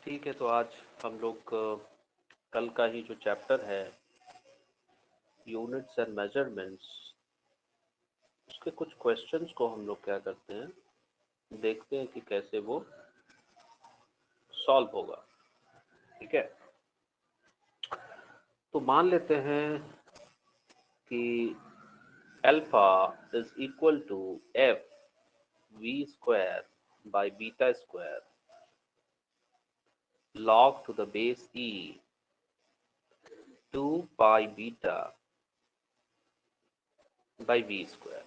ठीक है, तो आज हम लोग कल का ही जो चैप्टर है यूनिट्स एंड मेजरमेंट्स, उसके कुछ क्वेश्चंस को हम लोग क्या करते हैं, देखते हैं कि कैसे वो सॉल्व होगा। ठीक है, तो मान लेते हैं कि alpha is equal to F V square by beta square log to the base e 2 pi beta by v square.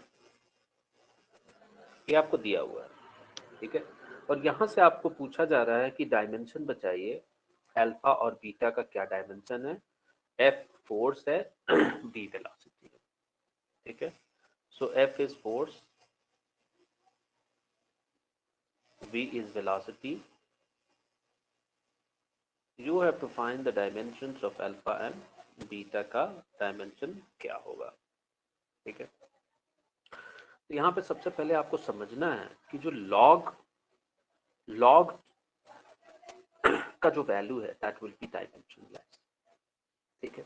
ये आपको दिया हुआ है। ठीक है, और यहां से आपको पूछा जा रहा है कि डायमेंशन बताइए, अल्फा और बीटा का क्या डायमेंशन है। एफ फोर्स है, बी वेलोसिटी है। ठीक है, so F is force, v is velocity. You have to find the dimensions of alpha and beta का डायमेंशन क्या होगा। ठीक है, तो यहाँ पे सबसे पहले आपको समझना है कि जो लॉग लॉग का जो वैल्यू है दैट विल बी डायमेंशनलेस। ठीक है,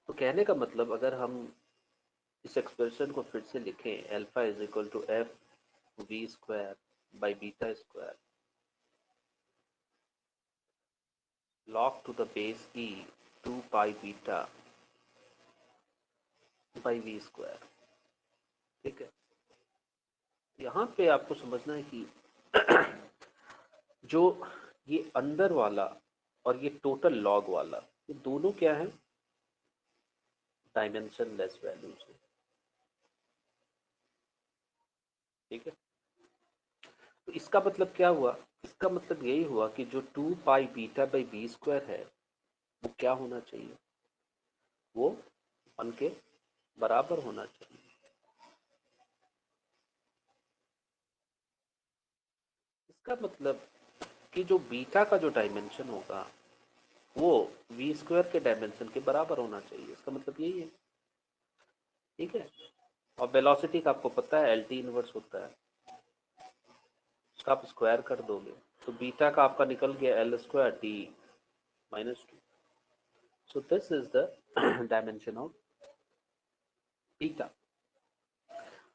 तो कहने का मतलब अगर हम इस एक्सप्रेशन को फिर से लिखें, alpha is equal to F V square by beta square log to the base e 2 pi beta by v square. ठीक है, यहाँ पे आपको समझना है कि जो ये अंदर वाला और ये टोटल लॉग वाला, ये दोनों क्या है, डायमेंशन लेस वैल्यूज है। ठीक है, तो इसका मतलब क्या हुआ, इसका मतलब यही हुआ कि जो 2 pi beta by B square है वो क्या होना चाहिए, वो 1 के बराबर होना चाहिए। इसका मतलब कि जो बीटा का जो डायमेंशन होगा वो वी स्क्वायर के डायमेंशन के बराबर होना चाहिए। इसका मतलब यही है। ठीक है, और वेलोसिटी का आपको पता है एल टी इनवर्स होता है, उसका आप स्क्वायर कर दोगे तो बीटा का आपका निकल गया L square T -2। So this is the dimension of beta.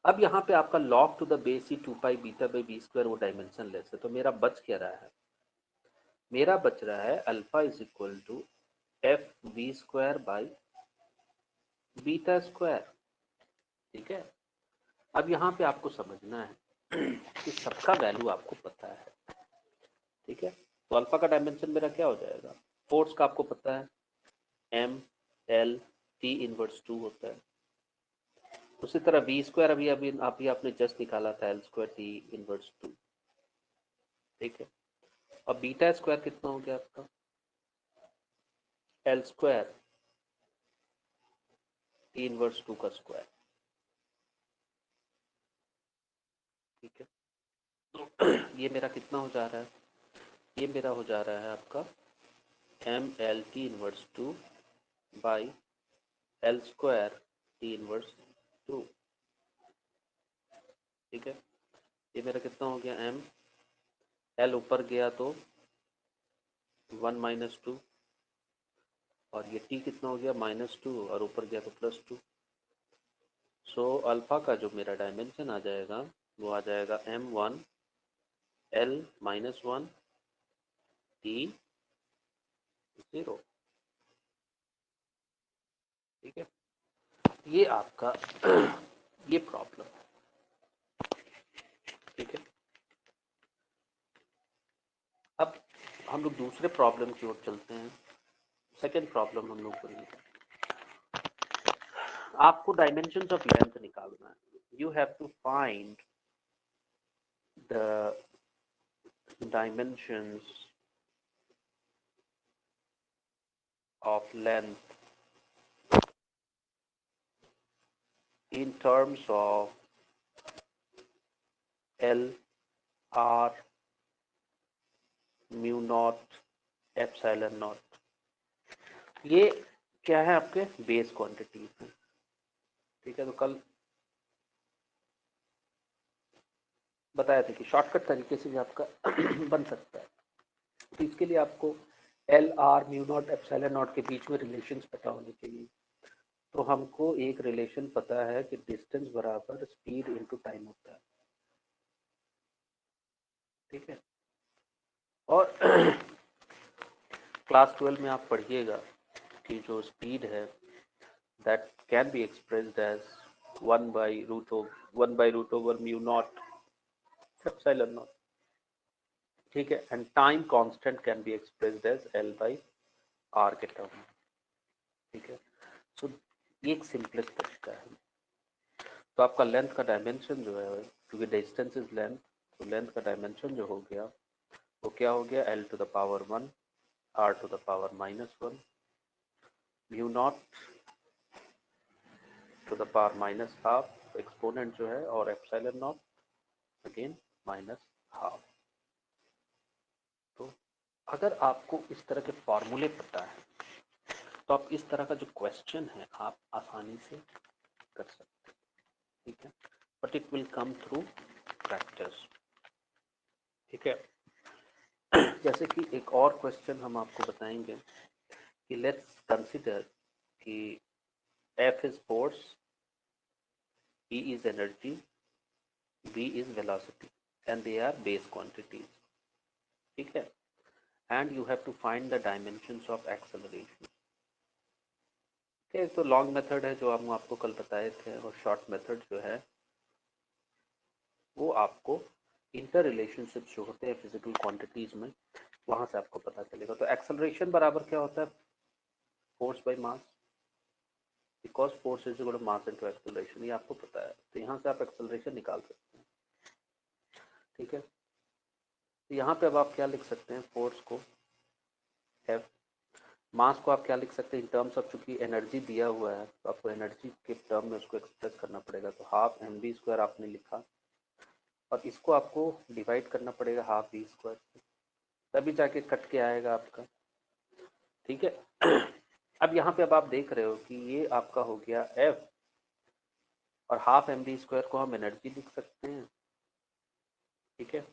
अब यहाँ पे आपका log टू द बेस ही 2 pi beta by B square वो डायमेंशन लेस है, तो मेरा बच क्या रहा है, मेरा बच रहा है alpha is equal to F V square by beta square. ठीक है, अब यहाँ पे आपको समझना है कि सबका वैल्यू आपको पता है। ठीक है, तो अल्फा का डायमेंशन मेरा क्या हो जाएगा, फोर्स का आपको पता है एम एल टी इनवर्स 2 होता है। उसी तरह बी स्क्वायर अभी अभी आपने जस्ट निकाला था एल स्क्वायर टी इनवर्स 2। ठीक है, और बीटा स्क्वायर कितना हो गया आपका, एल स्क्वायर टी इनवर्स 2 का स्क्वायर। ठीक है, तो ये मेरा कितना हो जा रहा है, ये मेरा हो जा रहा है आपका M L T inverse 2 by L square T inverse 2। ठीक है, ये मेरा कितना हो गया, एम एल ऊपर गया तो 1 - 2, और ये टी कितना हो गया -2, और ऊपर गया तो +2। सो अल्फा का जो मेरा डायमेंशन आ जाएगा वो आ जाएगा m1 l -1 t 0। ठीक है, ये आपका ये प्रॉब्लम है। ठीक है, अब हम लोग दूसरे प्रॉब्लम की ओर चलते हैं। सेकंड प्रॉब्लम हम लोग करेंगे, आपको डायमेंशंस ऑफ लेंथ निकालना है। You have to find the dimensions of length in terms of L, R, mu naught, epsilon naught। ये क्या है, आपके बेस क्वांटिटीज हैं। ठीक है, तो कल बताया था कि शॉर्टकट तरीके से भी आपका बन सकता है। तो इसके लिए आपको L R mu not epsilon not के बीच में रिलेशंस पता होने चाहिए। तो हमको एक रिलेशन पता है कि डिस्टेंस बराबर स्पीड इनटू टाइम होता है, ठीक है। और क्लास 12 में आप पढ़िएगा कि जो स्पीड है that can be expressed as 1/रूट over mu not epsilon not, ठीक है। And time constant can be expressed as L/R के टर्म में, ठीक है। सो ये एक सिंपलेस्ट तरीका है। तो आपका लेंथ का डायमेंशन जो है, क्योंकि डिस्टेंस इज लेंथ, तो लेंथ का डायमेंशन जो हो गया वो क्या हो गया, L⁻⁴ R⁻⁻1 mu naught to the power -½ exponent जो है, और एप्सिलॉन नॉट अगेन -½ तो अगर आपको इस तरह के फॉर्मूले पता है तो आप इस तरह का जो क्वेश्चन है आप आसानी से कर सकते हैं, ठीक है। But it will come through practice, ठीक है। जैसे कि एक और क्वेश्चन हम आपको बताएंगे कि लेट्स कंसिडर कि F is force, E is energy, V is velocity, and they are base quantities, ठीक है। And you have to find the dimensions of acceleration, ठीक है। तो लॉन्ग मेथड है जो हम आपको कल बताए थे, और शॉर्ट मेथड जो है वो आपको इंटर रिलेशनशिप जो होते हैं फिजिकल क्वांटिटीज में, वहां से आपको पता चलेगा। तो एक्सेलरेशन बराबर क्या होता है, force by mass, because force is equal to mass into acceleration, ये आपको पता है। तो यहाँ से आप एक्सेलरेशन निकाल सकते हैं, ठीक है। तो यहाँ पे अब आप क्या लिख सकते हैं, फोर्स को F, मास को आप क्या लिख सकते हैं इन टर्म्स ऑफ, चूंकि एनर्जी दिया हुआ है तो आपको एनर्जी के टर्म में उसको एक्सप्रेस करना पड़ेगा। तो ½ mv² आपने लिखा, और इसको आपको डिवाइड करना पड़ेगा ½ v², तभी जाके कट के आएगा आपका, ठीक है। अब यहाँ पे अब आप देख रहे हो कि ये आपका हो गया F, और ½ mv² को हम एनर्जी लिख सकते हैं, ठीक है।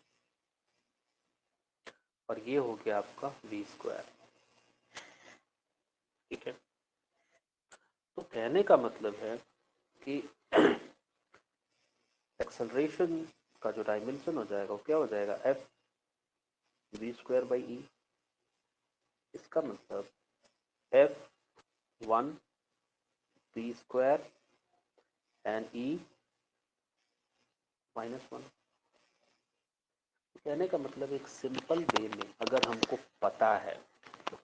और ये हो गया आपका v², ठीक है। तो कहने का मतलब है कि एक्सेलरेशन का जो डायमेंशन हो जाएगा वो क्या हो जाएगा, F v²/E। इसका मतलब F1 v² एंड E -1। कहने का मतलब एक सिंपल वे में अगर हमको पता है तो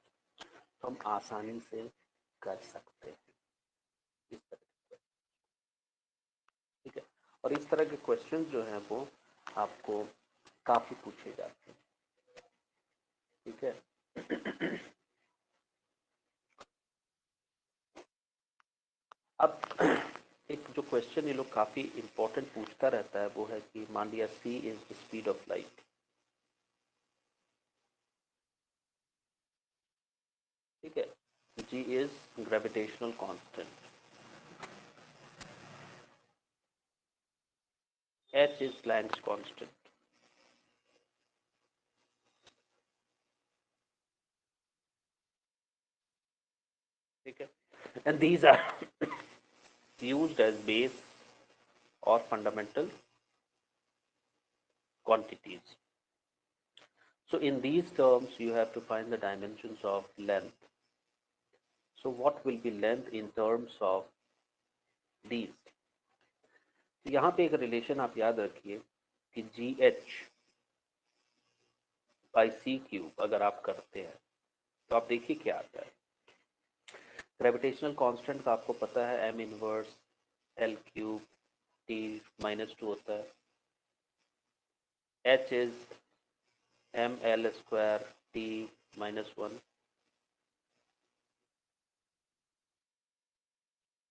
हम आसानी से कर सकते हैं इस तरह के, ठीक है। और इस तरह के क्वेश्चन जो हैं वो आपको काफी पूछे जाते हैं, ठीक है। अब एक जो क्वेश्चन ये लोग काफी इंपॉर्टेंट पूछता रहता है वो है कि मान लिया c is the speed of light, ठीक है। g is gravitational constant, h is Planck's constant, ठीक है। And these are used as base or fundamental quantities. So in these terms, you have to find the dimensions of length. So what will be length in terms of these? तो यहाँ पे एक relation आप याद रखिए कि GH/c³ अगर आप करते हैं तो आप देखिए क्या आता है। ग्रेविटेशनल कांस्टेंट का आपको पता है m इनवर्स L³ T-2 होता है, h इज mL² T-1,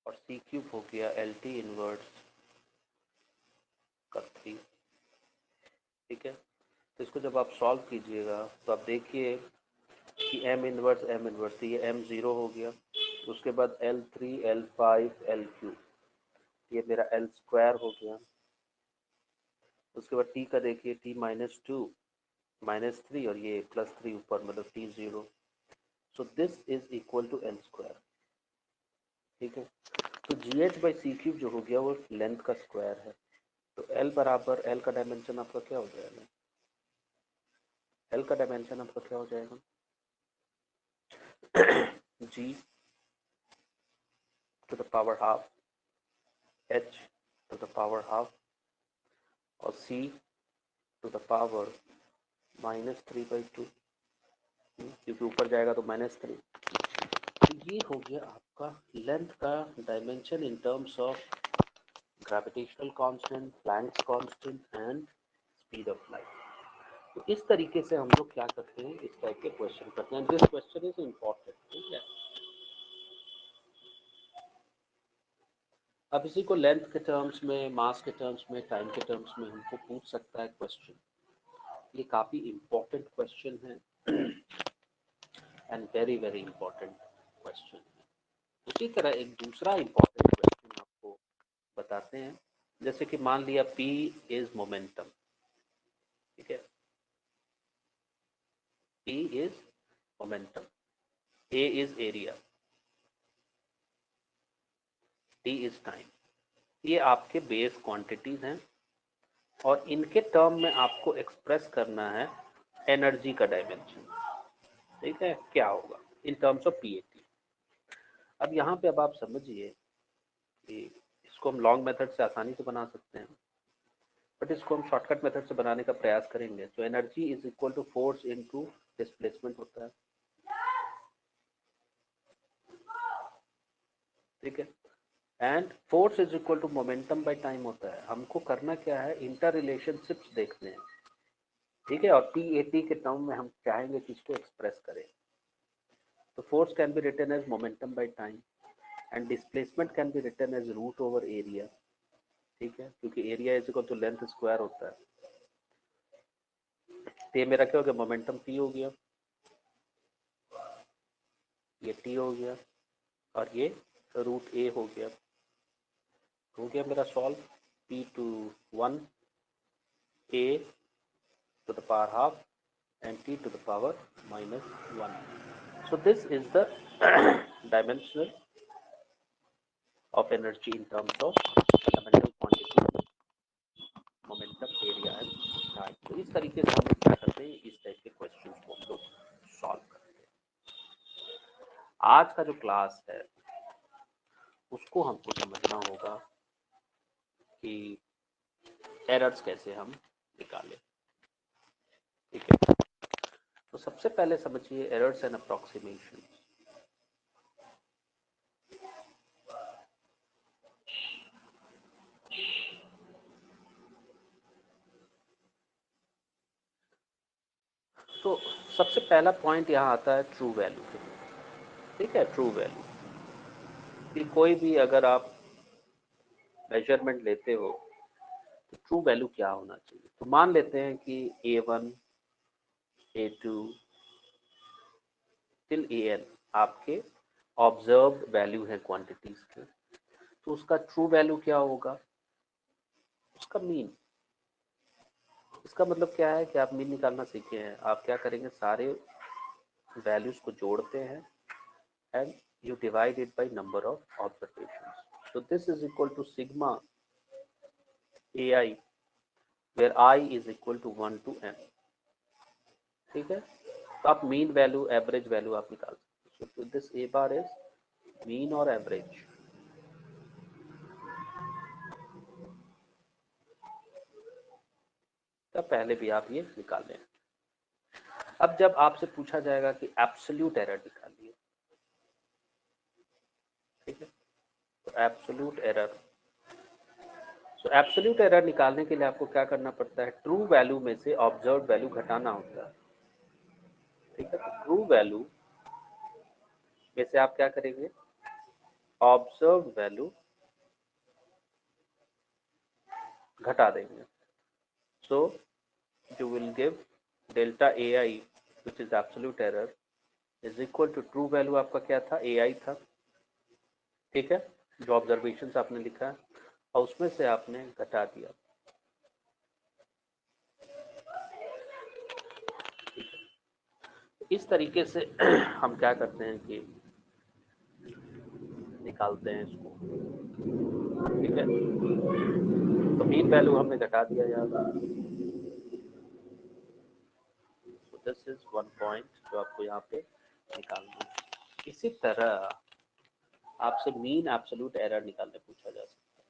और c³ हो गया LT इनवर्स का 3, ठीक है। तो इसको जब आप सॉल्व कीजिएगा तो आप देखिए कि m इनवर्स, तो ये m0 हो गया, उसके बाद L3 L5 L3, ये मेरा L² हो गया। उसके बाद t का देखिए T-2, -3 और ये +3 ऊपर, मतलब T0। So this is equal to L²। ठीक है, तो GH/C³ जो हो गया वो लेंथ का स्क्वायर है। तो L बराबर, L का डायमेंशन आपका क्या हो जाएगा? L का डायमेंशन आपका क्या हो जाएगा? G to the power half, H to the power half और C to the power -3/2, क्योंकि ऊपर जाएगा तो -3। तो ये हो गया आपका लेंथ का dimension in terms of gravitational constant, Planck's constant and speed of light. तो इस तरीके से हम लोग क्या करते हैं, इस टाइप के क्वेश्चन करते हैं। This question is important. ठीक है, अब इसी को लेंथ के टर्म्स में, मास के टर्म्स में, टाइम के टर्म्स में हमको पूछ सकता है क्वेश्चन। ये काफ़ी इम्पोर्टेंट क्वेश्चन है and very very important question है। उसी तरह एक दूसरा इम्पोर्टेंट क्वेश्चन आपको बताते हैं। जैसे कि मान लिया P इज मोमेंटम। ठीक है, P is momentum, A is area, T is time. ये आपके बेस क्वांटिटीज हैं और इनके टर्म में आपको एक्सप्रेस करना है एनर्जी का डायमेंशन। ठीक है, क्या होगा इन टर्म्स ऑफ PAT। अब यहाँ पे अब आप समझिए कि इसको हम लॉन्ग मेथड से आसानी से बना सकते हैं, बट इसको हम शॉर्टकट मेथड से बनाने का प्रयास करेंगे। तो energy is equal to force into displacement होता है। ठीक है, and force is equal to momentum by time होता है। हमको करना क्या है, इंटर रिलेशनशिप्स देखने हैं। ठीक है, और PAT के टर्म में हम चाहेंगे कि इसको एक्सप्रेस करें। तो force can be written as momentum by time and displacement can be written as root over area. ठीक है, क्योंकि area is equal to length square होता है। तो ये मेरा क्या हो गया, मोमेंटम P हो गया, ये T हो गया और ये √A हो गया मेरा solve. P to 1, A to the power half and T to the power -1. So this is the dimensional of energy in terms of fundamental quantity, momentum, area and time. तो इस तरीके से हम लोग क्या करते हैं, इस टाइप के क्वेश्चन को हम लोग सॉल्व करते हैं। आज का जो क्लास है उसको हमको समझना होगा कि एरर्स कैसे हम निकालें। ठीक है, तो सबसे पहले समझिए एरर्स एंड अप्रोक्सीमेशन। तो सबसे पहला पॉइंट यहाँ आता है ट्रू वैल्यू के। ठीक है, ट्रू वैल्यू कि कोई भी अगर आप मेजरमेंट लेते हो तो ट्रू वैल्यू क्या होना चाहिए। तो मान लेते हैं कि A1, A2 टिल AN आपके ऑब्जर्व वैल्यू है क्वांटिटीज के। तो उसका ट्रू वैल्यू क्या होगा, उसका मीन। इसका मतलब क्या है कि आप मीन निकालना सीखे हैं। आप क्या करेंगे, सारे वैल्यूज को जोड़ते हैं and you divide it by number of observations. So this is equal to sigma AI, where I is equal to 1 to n. ठीक है, तो आप मीन वैल्यू, एवरेज वैल्यू आप निकाल सकते हो। So this A bar is mean और average. तो पहले भी आप ये निकाल लें। अब जब आपसे पूछा जाएगा कि एब्सोल्यूट एरर निकालिए, ठीक है, तो एब्सोल्यूट एरर, तो एब्सोल्यूट एरर निकालने के लिए आपको क्या करना पड़ता है, ट्रू वैल्यू में से ऑब्जर्व वैल्यू घटाना होता है। ठीक है, तो ट्रू वैल्यू में से आप क्या करेंगे, ऑब्जर्व वैल्यू घटा देंगे। So you will give delta AI which is absolute error is equal to true value आपका क्या था, AI था। ठीक है, जो ऑब्जर्वेशन आपने लिखा है और उसमें से आपने घटा दिया। इस तरीके से हम क्या करते हैं कि निकालते हैं इसको, ठीक है। तो मीन वैल्यू हमने घटा दिया यहाँ पर, सो दिस इज 1 पॉइंट जो आपको यहाँ पे निकालना है। इसी तरह आपसे मीन एब्सोल्यूट एरर निकालने पूछा जा सकता है।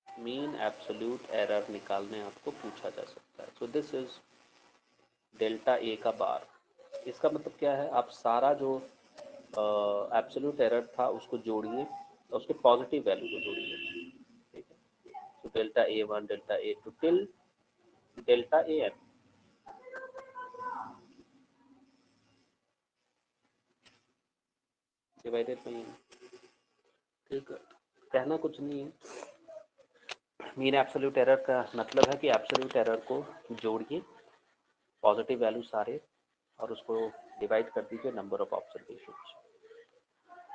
मीन एब्सोल्यूट एरर निकालने आपको पूछा जा सकता है। सो दिस इज डेल्टा ए का बार। इसका मतलब क्या है, आप सारा जो एब्सोल्यूट एरर था उसको जोड़िए और उसके पॉजिटिव वैल्यू को जोड़िए, ठीक है। तो delta A one, delta A two till delta A N, divided by N, ठीक है। कहना कुछ नहीं है, मीन एब्सोल्यूट एरर का मतलब है कि एब्सोल्यूट एरर को जोड़िए पॉजिटिव वैल्यू सारे और उसको डिवाइड कर दीजिए नंबर ऑफ ऑब्जर्वेशन।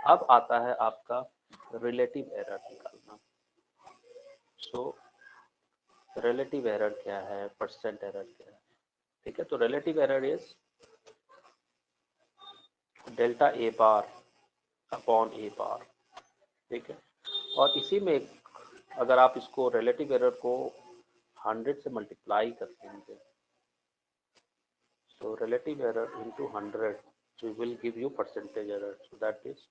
अब आता है आपका रिलेटिव एरर निकालना। सो रिलेटिव एरर क्या है, परसेंट एरर क्या है, ठीक है। तो relative error is delta A bar upon A bar, ठीक है। और इसी में अगर आप इसको रिलेटिव एरर को 100 से मल्टीप्लाई कर देंगे, so relative error into 100, so it will give you percentage error, so that is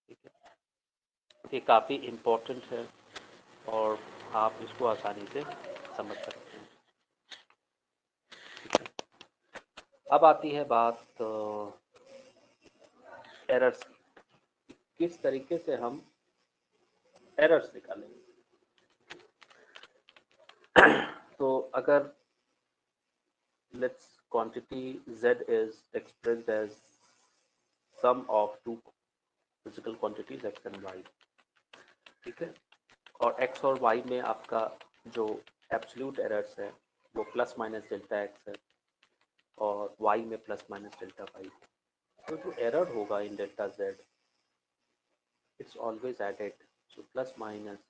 ठीक है। ये काफ़ी इम्पोर्टेंट है और आप इसको आसानी से समझ सकते हैं। अब आती है बात एरर्स की, किस तरीके से हम एरर्स निकालेंगे। तो अगर let's quantity z is expressed as sum of two physical quantities x and y, ठीक है। और x और y में आपका जो एब्सोल्यूट एरर्स है वो प्लस माइनस डेल्टा एक्स है और y में प्लस माइनस डेल्टा वाई। तो जो एरर होगा in delta z, it's always added, so plus minus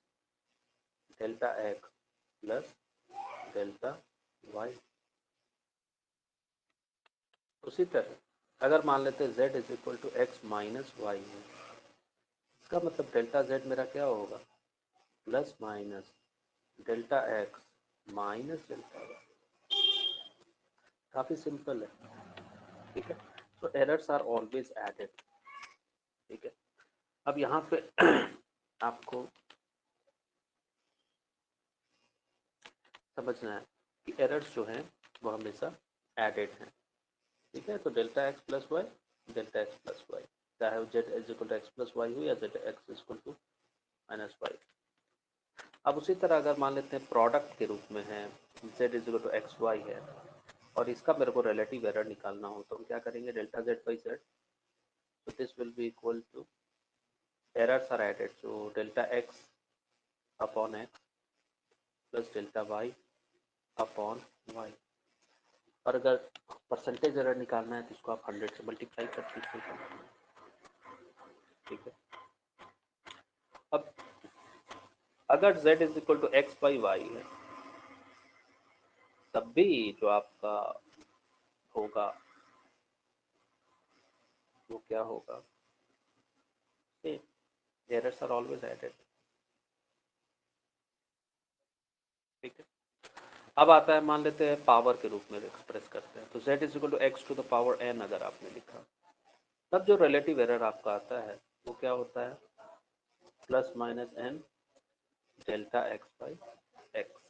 delta X plus delta Y. उसी तरह अगर मान लेते हैं z is equal to X minus Y है, इसका मतलब डेल्टा z मेरा क्या होगा, plus minus delta X minus delta Y. काफ़ी सिंपल है, ठीक है। तो एरर्स आर ऑलवेज एडेड, ठीक है। अब यहाँ पे आपको समझना है कि एरर्स जो हैं वो हमेशा एडेड हैं, ठीक है। तो delta X plus Y, delta X plus Y, चाहे वो Z is equal to X plus Y हो या Z X is equal to minus Y. अब उसी तरह अगर मान लेते हैं प्रोडक्ट के रूप में है, Z is equal to X Y है और इसका मेरे को रिलेटिव एरर निकालना हो तो हम क्या करेंगे, डेल्टा जेड बाई जेड, तो this will be equal to errors are added, so delta X upon X plus delta Y upon Y. और अगर परसेंटेज एरर निकालना है तो इसको आप 100 से मल्टीप्लाई कर दीजिए, ठीक है। अब अगर z is equal to X by Y है, तब भी जो आपका होगा वो क्या होगा, एरर्स आर ऑलवेज एडेड, ठीक है। अब आता है, मान लेते हैं पावर के रूप में एक्सप्रेस करते हैं, तो z is equal to X to the power n अगर आपने लिखा, तब जो रिलेटिव एरर आपका आता है वो क्या होता है, plus minus n delta X by x,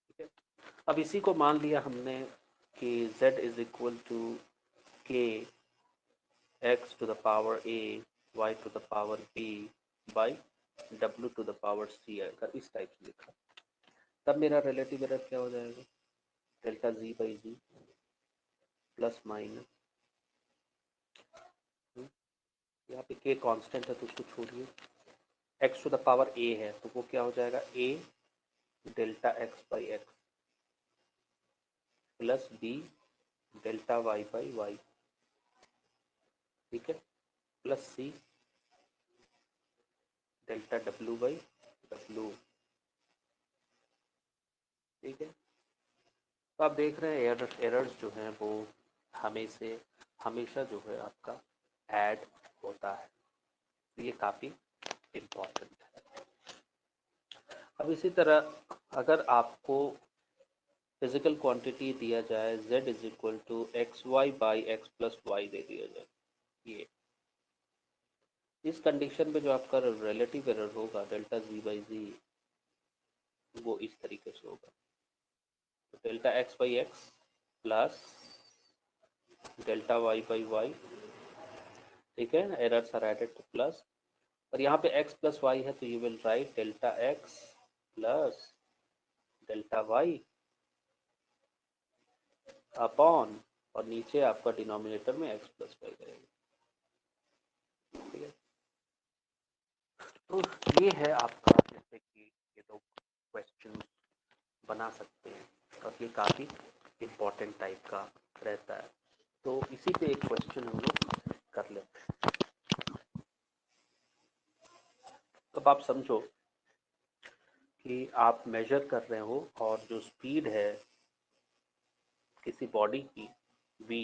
ठीक है। अब इसी को मान लिया हमने कि z is equal to k x to the power a y to the power b by w to the power c, अगर इस टाइप से लिखा तब मेरा रिलेटिव एरर क्या हो जाएगा, delta G by G plus minus, यहाँ पे k कांस्टेंट है तो उसको छोड़िए, x to the power a है तो वो क्या हो जाएगा, a delta x by X plus b delta y by Y, ठीक है। Plus C delta W by W. ठीक है, तो आप देख रहे हैं एरर्स जो हैं वो हमेशा जो है आपका ऐड होता है, तो ये काफ़ी इम्पॉर्टेंट है। अब इसी तरह अगर आपको फिजिकल क्वांटिटी दिया जाए z is equal to X Y by X plus Y दे दिया जाए, ये इस कंडीशन में जो आपका रिलेटिव एरर होगा डेल्टा जी बाई जी, वो इस तरीके से होगा, तो delta X by X plus delta Y by Y. ठीक है, errors are added to plus, और यहाँ पे x प्लस वाई है तो you will write delta X plus delta Y upon, और नीचे आपका डिनोमिनेटर में x प्लस वाई रहेगा। ठीक है, तो ये है आपका, जैसे कि ये दो क्वेश्चन बना सकते हैं और ये काफ़ी इम्पोर्टेंट टाइप का रहता है। तो इसी पे एक क्वेश्चन हम लोग कर लेते हैं। अब आप समझो कि आप मेजर कर रहे हो और जो स्पीड है किसी बॉडी की v,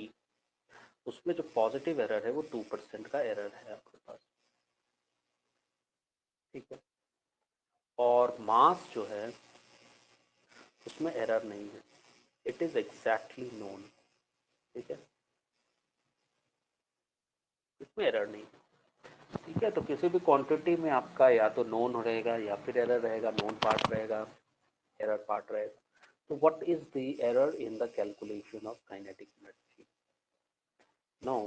उसमें जो पॉजिटिव एरर है वो 2% का एरर है आपके पास। ठीक है, और मास जो है उसमें एरर नहीं है, इट इज एग्जैक्टली नोन। ठीक है, इसमें एरर नहीं है। ठीक है, तो किसी भी क्वांटिटी में आपका या तो नोन रहेगा या फिर एरर रहेगा, नोन पार्ट रहेगा, एरर पार्ट रहेगा। तो what is the error in the calculation of kinetic energy? No,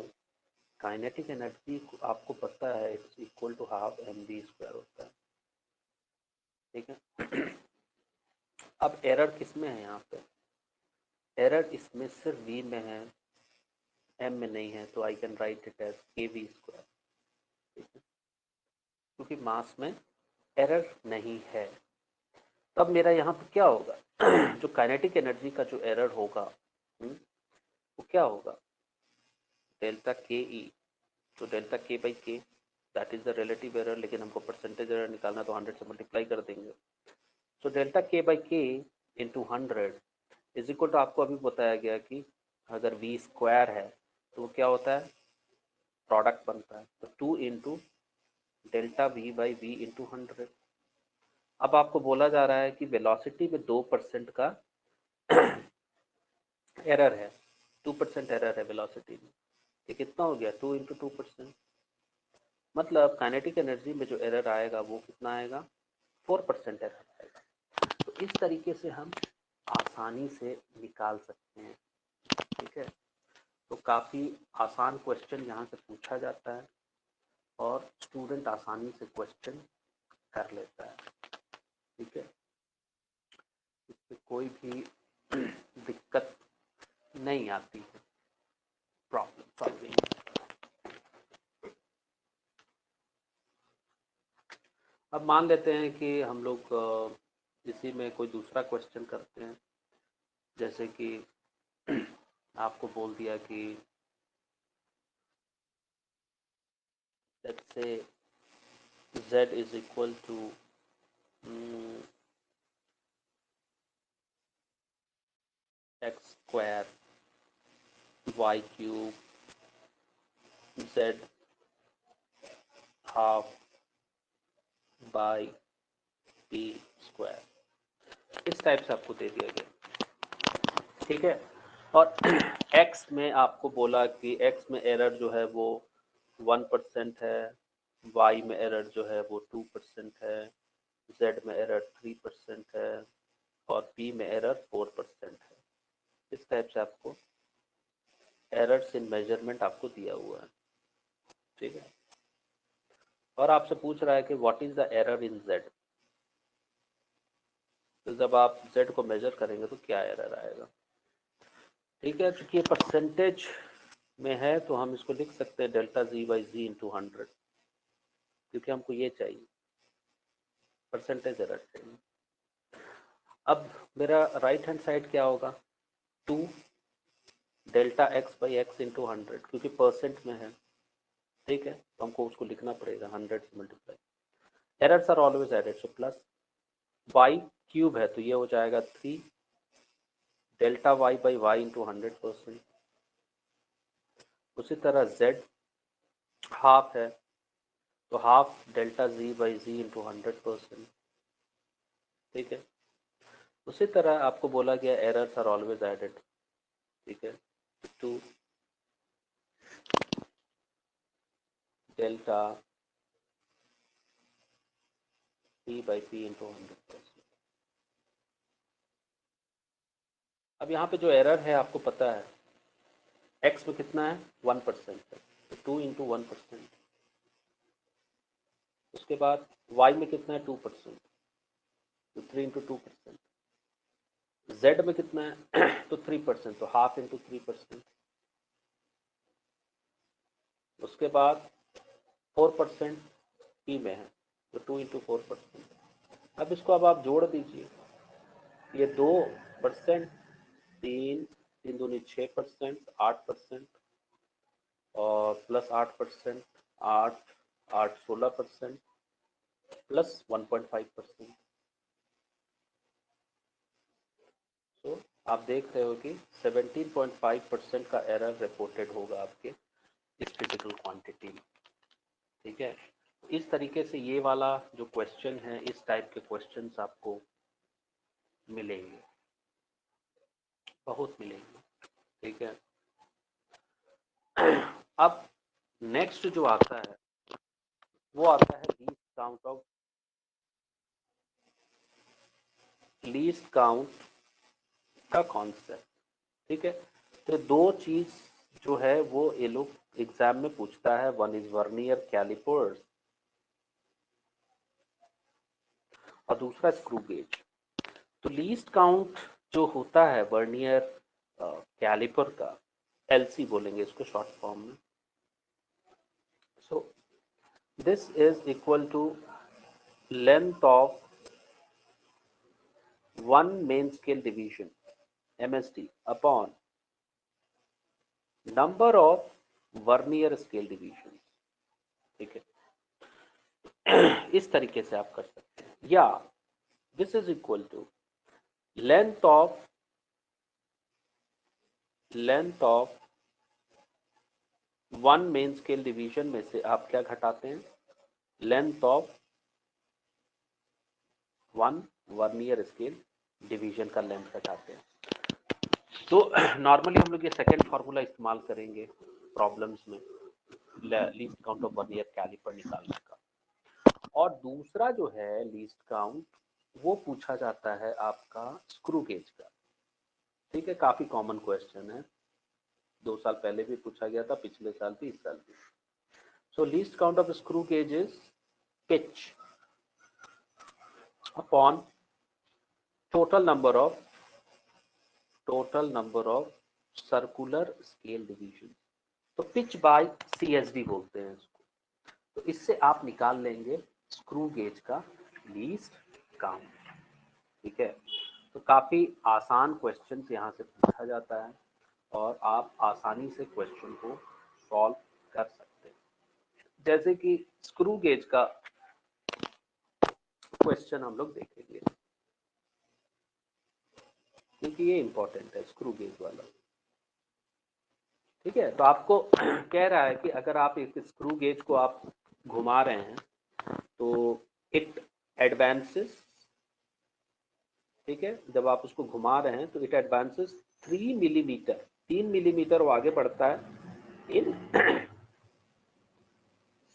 kinetic energy आपको पता है it's equal to half mv square होता है। ठीक है, अब एरर किस में है? यहाँ पे एरर इसमें सिर्फ v में है, m में नहीं है, तो I can write it as kv square. ठीक है, क्योंकि मास में एरर नहीं है। तब मेरा यहाँ पे क्या होगा? जो काइनेटिक एनर्जी का जो एरर होगा, वो क्या होगा? डेल्टा के ई, तो डेल्टा के बाई के, that is the relative error, लेकिन हमको परसेंटेज एरर निकालना, तो 100 से मल्टीप्लाई कर देंगे। सो डेल्टा के बाई के इंटू 100 इज इक्वल टू, आपको अभी बताया गया कि अगर वी स्क्वायर है तो वो क्या होता है? प्रोडक्ट बनता है, तो 2 into delta V by V into 100। अब आपको बोला जा रहा है कि वेलोसिटी में 2% का एरर है, 2% एरर है वेलोसिटी में। ये कितना हो गया? 2 इंटू 2%, मतलब काइनेटिक एनर्जी में जो एरर आएगा वो कितना आएगा? 4% एरर आएगा। तो इस तरीके से हम आसानी से निकाल सकते हैं। ठीक है, तो काफ़ी आसान क्वेश्चन यहाँ से पूछा जाता है और स्टूडेंट आसानी से क्वेश्चन कर लेता है। ठीक है, इसमें कोई भी दिक्कत नहीं आती है प्रॉब्लम सॉल्विंग। अब मान लेते हैं कि हम लोग इसी में कोई दूसरा क्वेश्चन करते हैं, जैसे कि आपको बोल दिया कि let's say z is equal to X square Y cube z half by P square, इस टाइप से आपको दे दिया गया। ठीक है, और x में आपको बोला कि x में एरर जो है वो 1% है, y में एरर जो है वो 2% है, z में एरर 3% है, और p में एरर 4% है। इस टाइप से आपको एरर्स इन मेजरमेंट आपको दिया हुआ है। ठीक है, और आपसे पूछ रहा है कि what is the error in z, तो जब आप z को मेजर करेंगे तो क्या एरर आएगा? ठीक है, चूंकि ये परसेंटेज में है तो हम इसको लिख सकते हैं delta G by G into 100, क्योंकि हमको ये चाहिए, परसेंटेज एरर चाहिए। अब मेरा राइट हैंड साइड क्या होगा? 2 delta X by x into 100, क्योंकि परसेंट में है ठीक है, तो हमको उसको लिखना पड़ेगा 100 से multiply. Errors are always added, so plus Y cube है तो ये हो जाएगा 3 delta Y by Y into 100%। उसी तरह z हाफ है तो half delta z by z into 100%। ठीक है, उसी तरह आपको बोला गया एरर्स आर ऑलवेज एडेड। ठीक है, two delta p by p into 100%। अब यहाँ पे जो एरर है आपको पता है x में कितना है 1% है तो 2 इंटू 1%। उसके बाद y में कितना है 2% तो 3 इंटू 2%। z में कितना है तो 3% तो हाफ इंटू 3%। उसके बाद 4% p में है तो 2 इंटू 4%। अब इसको अब आप जोड़ दीजिए, ये 2%, 3 दूनी 6%, 8% और प्लस 8%, 8 16% प्लस 1.5%। तो आप देख रहे हो कि 17.5% का एरर रिपोर्टेड होगा आपके इस फिजिकल क्वांटिटी में। ठीक है, इस तरीके से ये वाला जो क्वेश्चन है, इस टाइप के क्वेश्चंस आपको मिलेंगे, बहुत मिलेंगे। ठीक है, अब नेक्स्ट जो आता है वो आता है लीस्ट काउंट का कॉन्सेप्ट। ठीक है, तो दो चीज जो है वो ये लोग एग्जाम में पूछता है, वन इज वर्नियर कैलिपर्स और दूसरा स्क्रू गेज। तो लीस्ट काउंट जो होता है वर्नियर कैलिपर का, एलसी बोलेंगे इसको शॉर्ट फॉर्म में। So this is equal to length of one main scale division MSD upon number of vernier scale division. ठीक है, इस तरीके से आप कर सकते हैं, या this is equal to length of one main scale division में से आप क्या घटाते हैं, length of one vernier scale division का लेंथ घटाते हैं। तो नॉर्मली हम लोग ये सेकेंड फार्मूला इस्तेमाल करेंगे प्रॉब्लम्स में least count of vernier caliper निकालने का। और दूसरा जो है लीस्ट काउंट वो पूछा जाता है आपका स्क्रू गेज का। ठीक है, काफी कॉमन क्वेश्चन है, 2 साल पहले भी पूछा गया था, पिछले साल भी, इस साल भी। So least count of screw gauge is pitch upon total number of circular scale division. तो पिच बाय CSD बोलते हैं इसको। तो इससे आप निकाल लेंगे स्क्रू गेज का लीस्ट काउंट। ठीक है, तो काफी आसान क्वेश्चन यहाँ से पूछा जाता है और आप आसानी से क्वेश्चन को सॉल्व कर सकते हैं। जैसे कि स्क्रू गेज का क्वेश्चन हम लोग देखेंगे, क्योंकि ये इंपॉर्टेंट है स्क्रू गेज वाला। ठीक है, तो आपको कह रहा है कि अगर आप एक स्क्रू गेज को आप घुमा रहे हैं तो इट एडवांसेस। ठीक है, जब आप उसको घुमा रहे हैं तो इट एडवांसेस 3 मिलीमीटर, 3 मिलीमीटर वो आगे बढ़ता है इन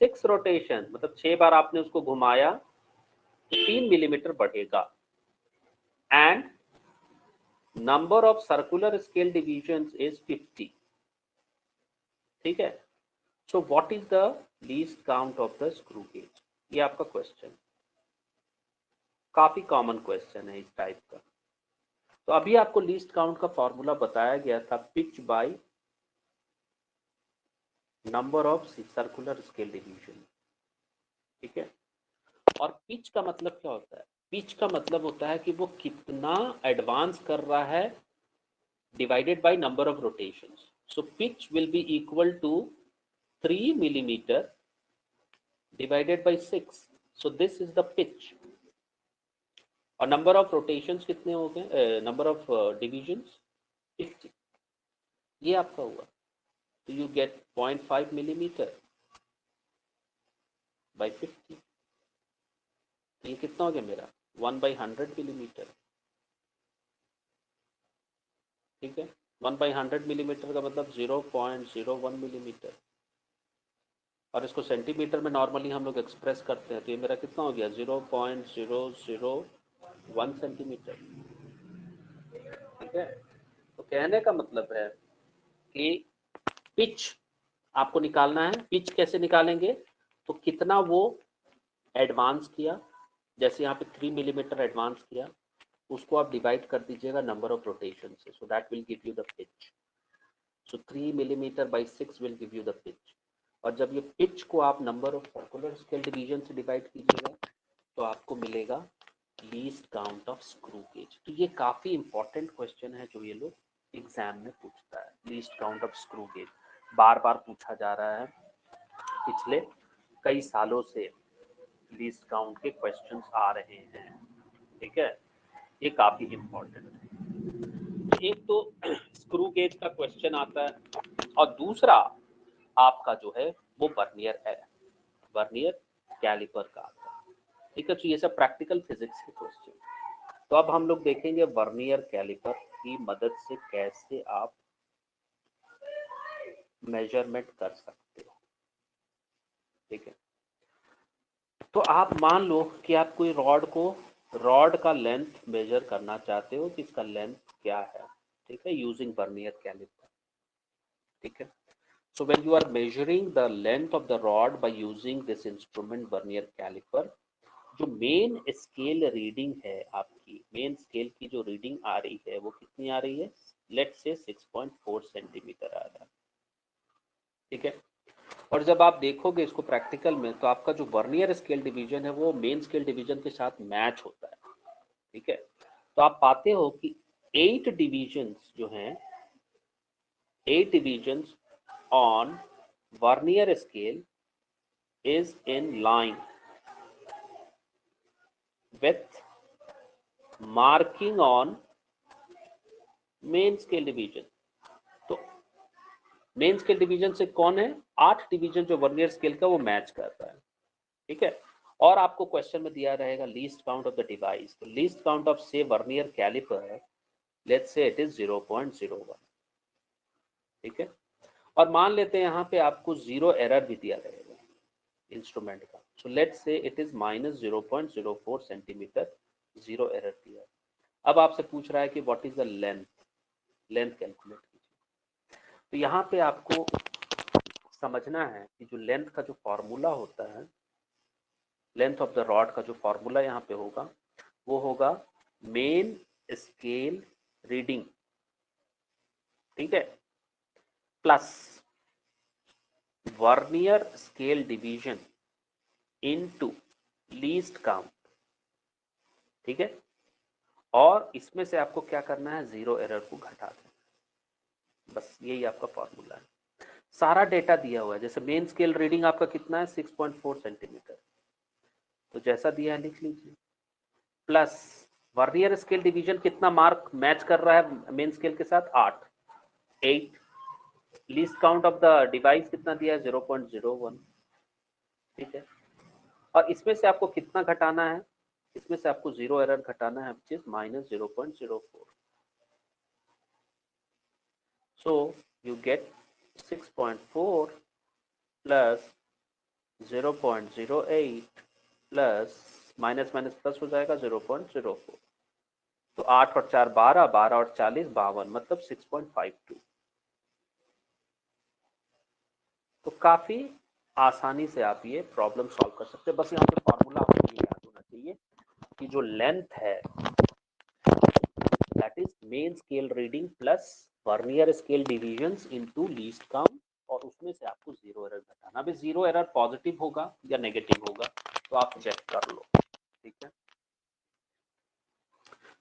6 रोटेशन, मतलब 6 बार आपने उसको घुमाया 3 मिलीमीटर बढ़ेगा। And number of circular scale division is 50। ठीक है, so what is the least count of the screw gauge, ये आपका क्वेश्चन, काफी कॉमन क्वेश्चन है इस टाइप का। तो अभी आपको लीस्ट काउंट का फॉर्मूला बताया गया था, pitch bye number of circular scale division. ठीक है, और पिच का मतलब क्या होता है, पिच का मतलब होता है कि वो कितना एडवांस कर रहा है divided by number of rotations. So pitch will be equal to 3 millimeter divided by 6, so this is the pitch. और नंबर ऑफ रोटेशंस कितने हो गए, नंबर ऑफ डिविजन्स 50, ये आपका हुआ। तो यू गेट 0.5 मिलीमीटर बाई 50, तो ये कितना हो गया मेरा 1/100 मिलीमीटर। ठीक है, 1/100 मिलीमीटर का मतलब 0.01 मिलीमीटर, और इसको सेंटीमीटर में नॉर्मली हम लोग एक्सप्रेस करते हैं, तो ये मेरा कितना हो गया 0.001 सेंटीमीटर। ठीक है, तो कहने का मतलब है कि पिच आपको निकालना है। पिच कैसे निकालेंगे, तो कितना वो एडवांस किया, जैसे यहाँ पे 3 मिलीमीटर एडवांस किया, उसको आप डिवाइड कर दीजिएगा नंबर ऑफ रोटेशन से, so that will give you the pitch. So 3 millimetre by 6 will give you the pitch. और जब ये पिच को आप number of circular scale division से डिवाइड कीजिएगा तो आपको मिलेगा least count of screw gauge. तो ये काफी इंपॉर्टेंट क्वेश्चन है जो ये लोग एग्जाम में पूछता है। Least count of screw gauge बार बार पूछा जा रहा है, पिछले कई सालों से लीस्ट काउंट के क्वेश्चंस आ रहे हैं। ठीक है, ये काफी इंपॉर्टेंट है। एक तो स्क्रू गेज का क्वेश्चन आता है, और दूसरा आपका जो है वो वर्नियर है, वर्नियर कैलिपर का आता है। ठीक है, तो ये सब प्रैक्टिकल फिजिक्स के क्वेश्चन। तो अब हम लोग देखेंगे वर्नियर कैलिपर की मदद से कैसे आप मेजरमेंट कर सकते हो। ठीक है, तो आप मान लो कि आप कोई रॉड का लेंथ मेजर करना चाहते हो कि इसका लेंथ क्या है। ठीक है, यूजिंग वर्नियर कैलिपर। ठीक है, so when you are measuring the length of the rod by using this instrument vernier caliper, जो मेन स्केल रीडिंग है आपकी, मेन स्केल की जो रीडिंग आ रही है वो कितनी आ रही है, लेट्स से 6.4 सेंटीमीटर आ रहा है। ठीक है, और जब आप देखोगे इसको प्रैक्टिकल में तो आपका जो वर्नियर स्केल डिवीजन है वो मेन स्केल डिवीजन के साथ मैच होता है। ठीक है, तो आप पाते हो कि 8 डिविजन्स जो हैं, 8 divisions on vernier scale is in line with marking on main scale division. तो मेन स्केल डिवीजन से कौन है, 8 डिवीजन जो वर्नियर स्केल का वो मैच कर रहा है। ठीक है, और आपको क्वेश्चन में दिया रहेगा least count of the device. तो लीस्ट काउंट ऑफ से vernier caliper, let's say it is 0.01। ठीक है, और मान लेते हैं यहाँ पे आपको 0 एरर भी दिया रहेगा इंस्ट्रूमेंट का। So let's say it is -0.04 centimetre, 0 error दिया। अब आपसे पूछ रहा है कि what is the length, length calculate कीजिए। तो यहाँ पे आपको समझना है कि जो लेंथ का जो फॉर्मूला होता है, लेंथ ऑफ द रॉड का जो फॉर्मूला यहाँ पे होगा वो होगा मेन स्केल रीडिंग, ठीक है, plus vernier scale division into least count. ठीक है, और इसमें से आपको क्या करना है, 0 एरर को घटा दें। बस यही आपका फॉर्मूला है। सारा डेटा दिया हुआ है, जैसे मेन स्केल रीडिंग आपका कितना है 6.4 सेंटीमीटर, तो जैसा दिया है लिख लीजिए, प्लस वर्नियर स्केल डिवीजन कितना मार्क मैच कर रहा है मेन स्केल के साथ, 8। Least count of the device कितना दिया है 0.01। ठीक है, और इसमें से आपको कितना घटाना है, इसमें से आपको 0 एरर घटाना है, which is -0.04। so you get 6.4 plus 0.08 plus minus minus plus हो जाएगा 0.04। तो 8 और 4 12, 12 और 40 52, मतलब 6.52। तो काफी आसानी से आप ये प्रॉब्लम सॉल्व कर सकते हैं। बस यहाँ पे फॉर्मूला आपको ये याद होना चाहिए कि जो लेंथ है that is main scale reading plus vernier scale divisions into least count, और उसमें से आपको 0 एरर घटाना। अभी 0 एरर पॉजिटिव होगा या नेगेटिव होगा तो आप चेक कर लो। ठीक है,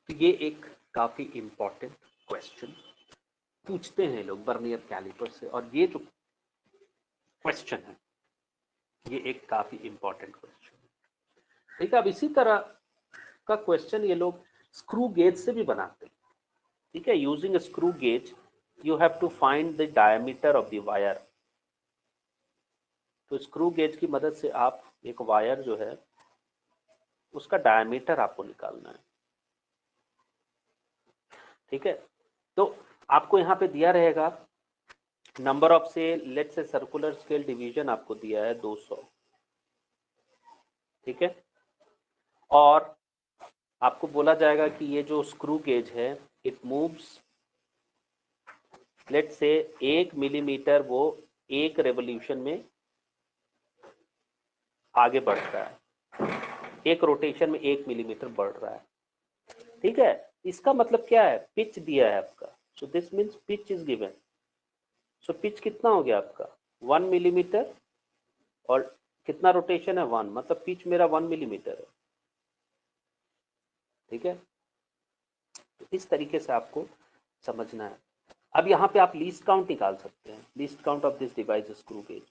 तो ये एक काफी इंपॉर्टेंट क्वेश्चन पूछते हैं लोग वर्नियर कैलिपर से। और ये जो क्वेश्चन है, ये एक काफी इंपॉर्टेंट क्वेश्चन है। ठीक है, अब इसी तरह का क्वेश्चन ये लोग स्क्रू गेज से भी बनाते हैं। ठीक है, using screw gauge you have to find the diameter of the wire. तो स्क्रू गेज की मदद से आप एक वायर जो है उसका डायमीटर आपको निकालना है। ठीक है, तो आपको यहाँ पे दिया रहेगा नंबर ऑफ से let's say circular scale division आपको दिया है 200। ठीक है, और आपको बोला जाएगा कि ये जो स्क्रू गेज है it moves let's say 1 millimetre वो एक रेवोल्यूशन में आगे बढ़ता है, एक रोटेशन में 1 मिलीमीटर बढ़ रहा है। ठीक है, इसका मतलब क्या है, पिच दिया है आपका, so this means pitch is given. So pitch कितना हो गया आपका 1 मिलीमीटर, और कितना रोटेशन है 1, मतलब पिच मेरा 1 मिलीमीटर है। ठीक है, तो इस तरीके से आपको समझना है। अब यहाँ पे आप लीस्ट काउंट निकाल सकते हैं, least count of this device screw gauge.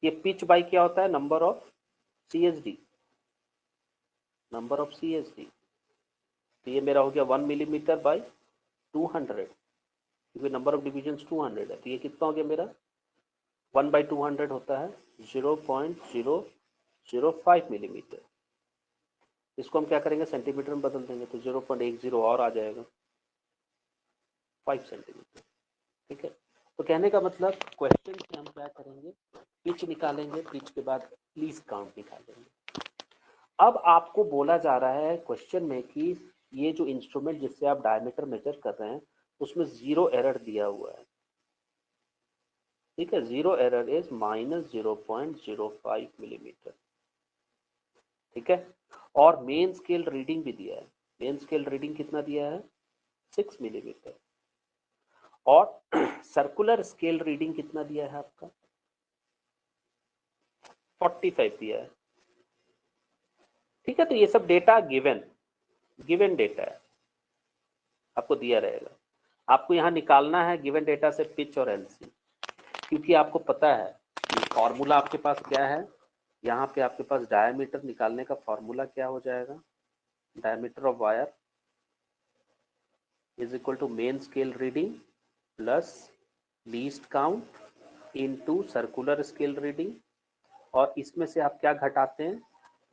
ये पिच बाई क्या होता है, number of CSD, number of CSD। तो ये मेरा हो गया 1 मिलीमीटर बाई 200, क्योंकि नंबर ऑफ डिविजन 200 है। तो ये कितना हो गया मेरा 1/200 होता है 0.005 मिलीमीटर। इसको हम क्या करेंगे, सेंटीमीटर में बदल देंगे, तो 0.10 और आ जाएगा 5 सेंटीमीटर। ठीक है, तो कहने का मतलब क्वेश्चन से हम क्या करेंगे, पिच निकालेंगे, पिच के बाद लीस्ट काउंट निकालेंगे। अब आपको बोला जा रहा है क्वेश्चन में कि ये जो इंस्ट्रूमेंट जिससे आप डायमीटर मेजर कर रहे हैं उसमें 0 एरर दिया हुआ है। ठीक है, 0 एरर इज -0.05 मिलीमीटर। ठीक है, और मेन स्केल रीडिंग भी दिया है। मेन स्केल रीडिंग कितना दिया है 6 मिलीमीटर, और सर्कुलर स्केल रीडिंग कितना दिया है आपका 45 दिया है। ठीक है, तो ये सब डेटा गिवन डेटा है, आपको दिया रहेगा। आपको यहाँ निकालना है गिवन डेटा से पिच और LC, क्योंकि आपको पता है फॉर्मूला आपके पास क्या है, यहाँ पे आपके पास डायमीटर निकालने का फॉर्मूला क्या हो जाएगा, diameter of wire is equal to main scale reading plus least count into circular scale reading, और इसमें से आप क्या घटाते हैं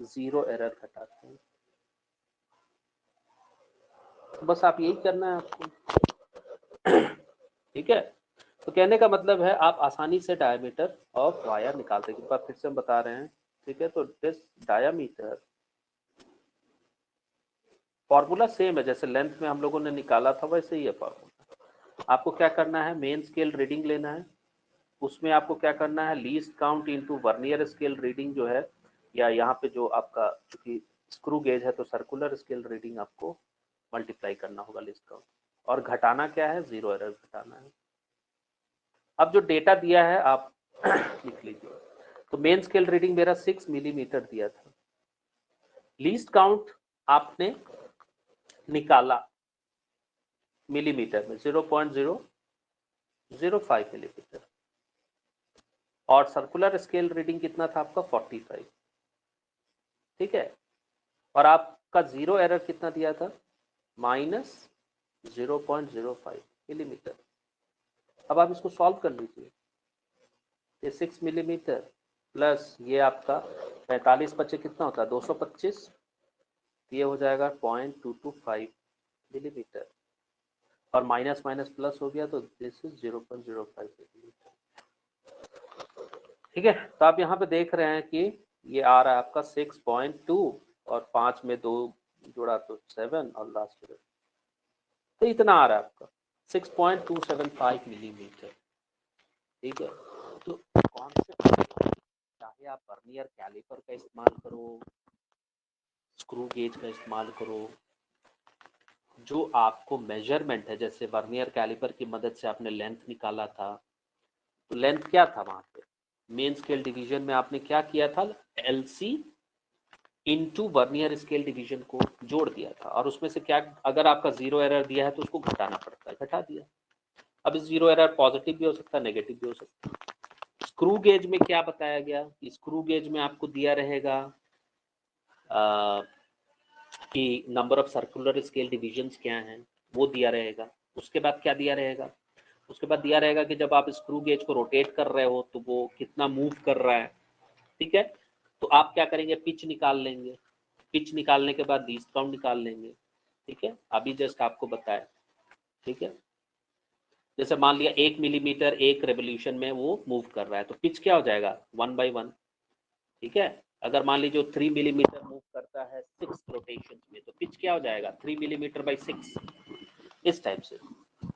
0 एरर घटाते हैं। बस आप यही करना है आपको। ठीक है, तो कहने का मतलब है आप आसानी से डायमीटर ऑफ वायर निकालते हैं। एक बार फिर से हम बता रहे हैं। ठीक है, तो दिस डायमीटर फॉर्मूला सेम है, जैसे लेंथ में हम लोगों ने निकाला था वैसे ही है फॉर्मूला। आपको क्या करना है, मेन स्केल रीडिंग लेना है, उसमें आपको क्या करना है least count into vernier scale reading जो है, या यहाँ पे जो आपका चूंकि स्क्रू गेज है तो सर्कुलर स्केल रीडिंग आपको मल्टीप्लाई करना होगा लिस्ट काउंट, और घटाना क्या है 0 एरर घटाना है। अब जो डेटा दिया है आप लिख लीजिए। तो मेन स्केल रीडिंग मेरा 6 मिलीमीटर दिया था, लीस्ट काउंट आपने निकाला मिलीमीटर में 0.005 मिलीमीटर, और सर्कुलर स्केल रीडिंग कितना था आपका 45। ठीक है, और आपका 0 एरर कितना दिया था -0.05 मिलीमीटर। अब आप इसको सॉल्व कर लीजिए। ये 6 मिलीमीटर प्लस ये आपका 45 बचे कितना होता है 225, ये हो जाएगा 0.225 मिलीमीटर, और माइनस माइनस प्लस हो गया तो दिस इज 0.05 मिलीमीटर। ठीक है, तो आप यहाँ पे देख रहे हैं कि ये आ रहा है आपका 6.2, और 5 में 2 जोड़ा तो 7, और लास्ट में तो इतना आ रहा है आपका 6.275 मिलीमीटर। ठीक है, तो कॉन्सेप्ट चाहे आप वर्नियर कैलिपर का इस्तेमाल करो, स्क्रू गेज का इस्तेमाल करो, जो आपको मेजरमेंट है, जैसे वर्नियर कैलिपर की मदद से आपने लेंथ निकाला था, तो लेंथ क्या था वहां पे मेन स्केल डिवीजन में आपने क्या किया था LC into vernier scale division को जोड़ दिया था, और उसमें से क्या अगर आपका 0 एरर दिया है तो उसको घटाना पड़ता है, घटा दिया। अब इस 0 एरर पॉजिटिव भी हो सकता है नेगेटिव भी हो सकता है, स्क्रू गेज में क्या बताया गया कि स्क्रू गेज में आपको दिया रहेगा कि number of circular scale divisions क्या हैं, वो दिया रहेगा। उसके बाद क्या दिया रहेगा, उसके बाद दिया रहेगा कि जब आप स्क्रू गेज को रोटेट कर रहे हो तो वो कितना मूव कर रहा है। ठीक है, तो आप क्या करेंगे, पिच निकाल लेंगे, पिच निकालने के बाद लीस्ट काउंट निकाल लेंगे। ठीक है, अभी जस्ट आपको बताया। ठीक है, जैसे मान लिया 1 मिलीमीटर एक रेवोल्यूशन में वो मूव कर रहा है, तो पिच क्या हो जाएगा 1/1। ठीक है, अगर मान लीजिए 3 मिलीमीटर मूव करता है 6 रोटेशन में, तो पिच क्या हो जाएगा 3 मिलीमीटर/6, इस टाइप से।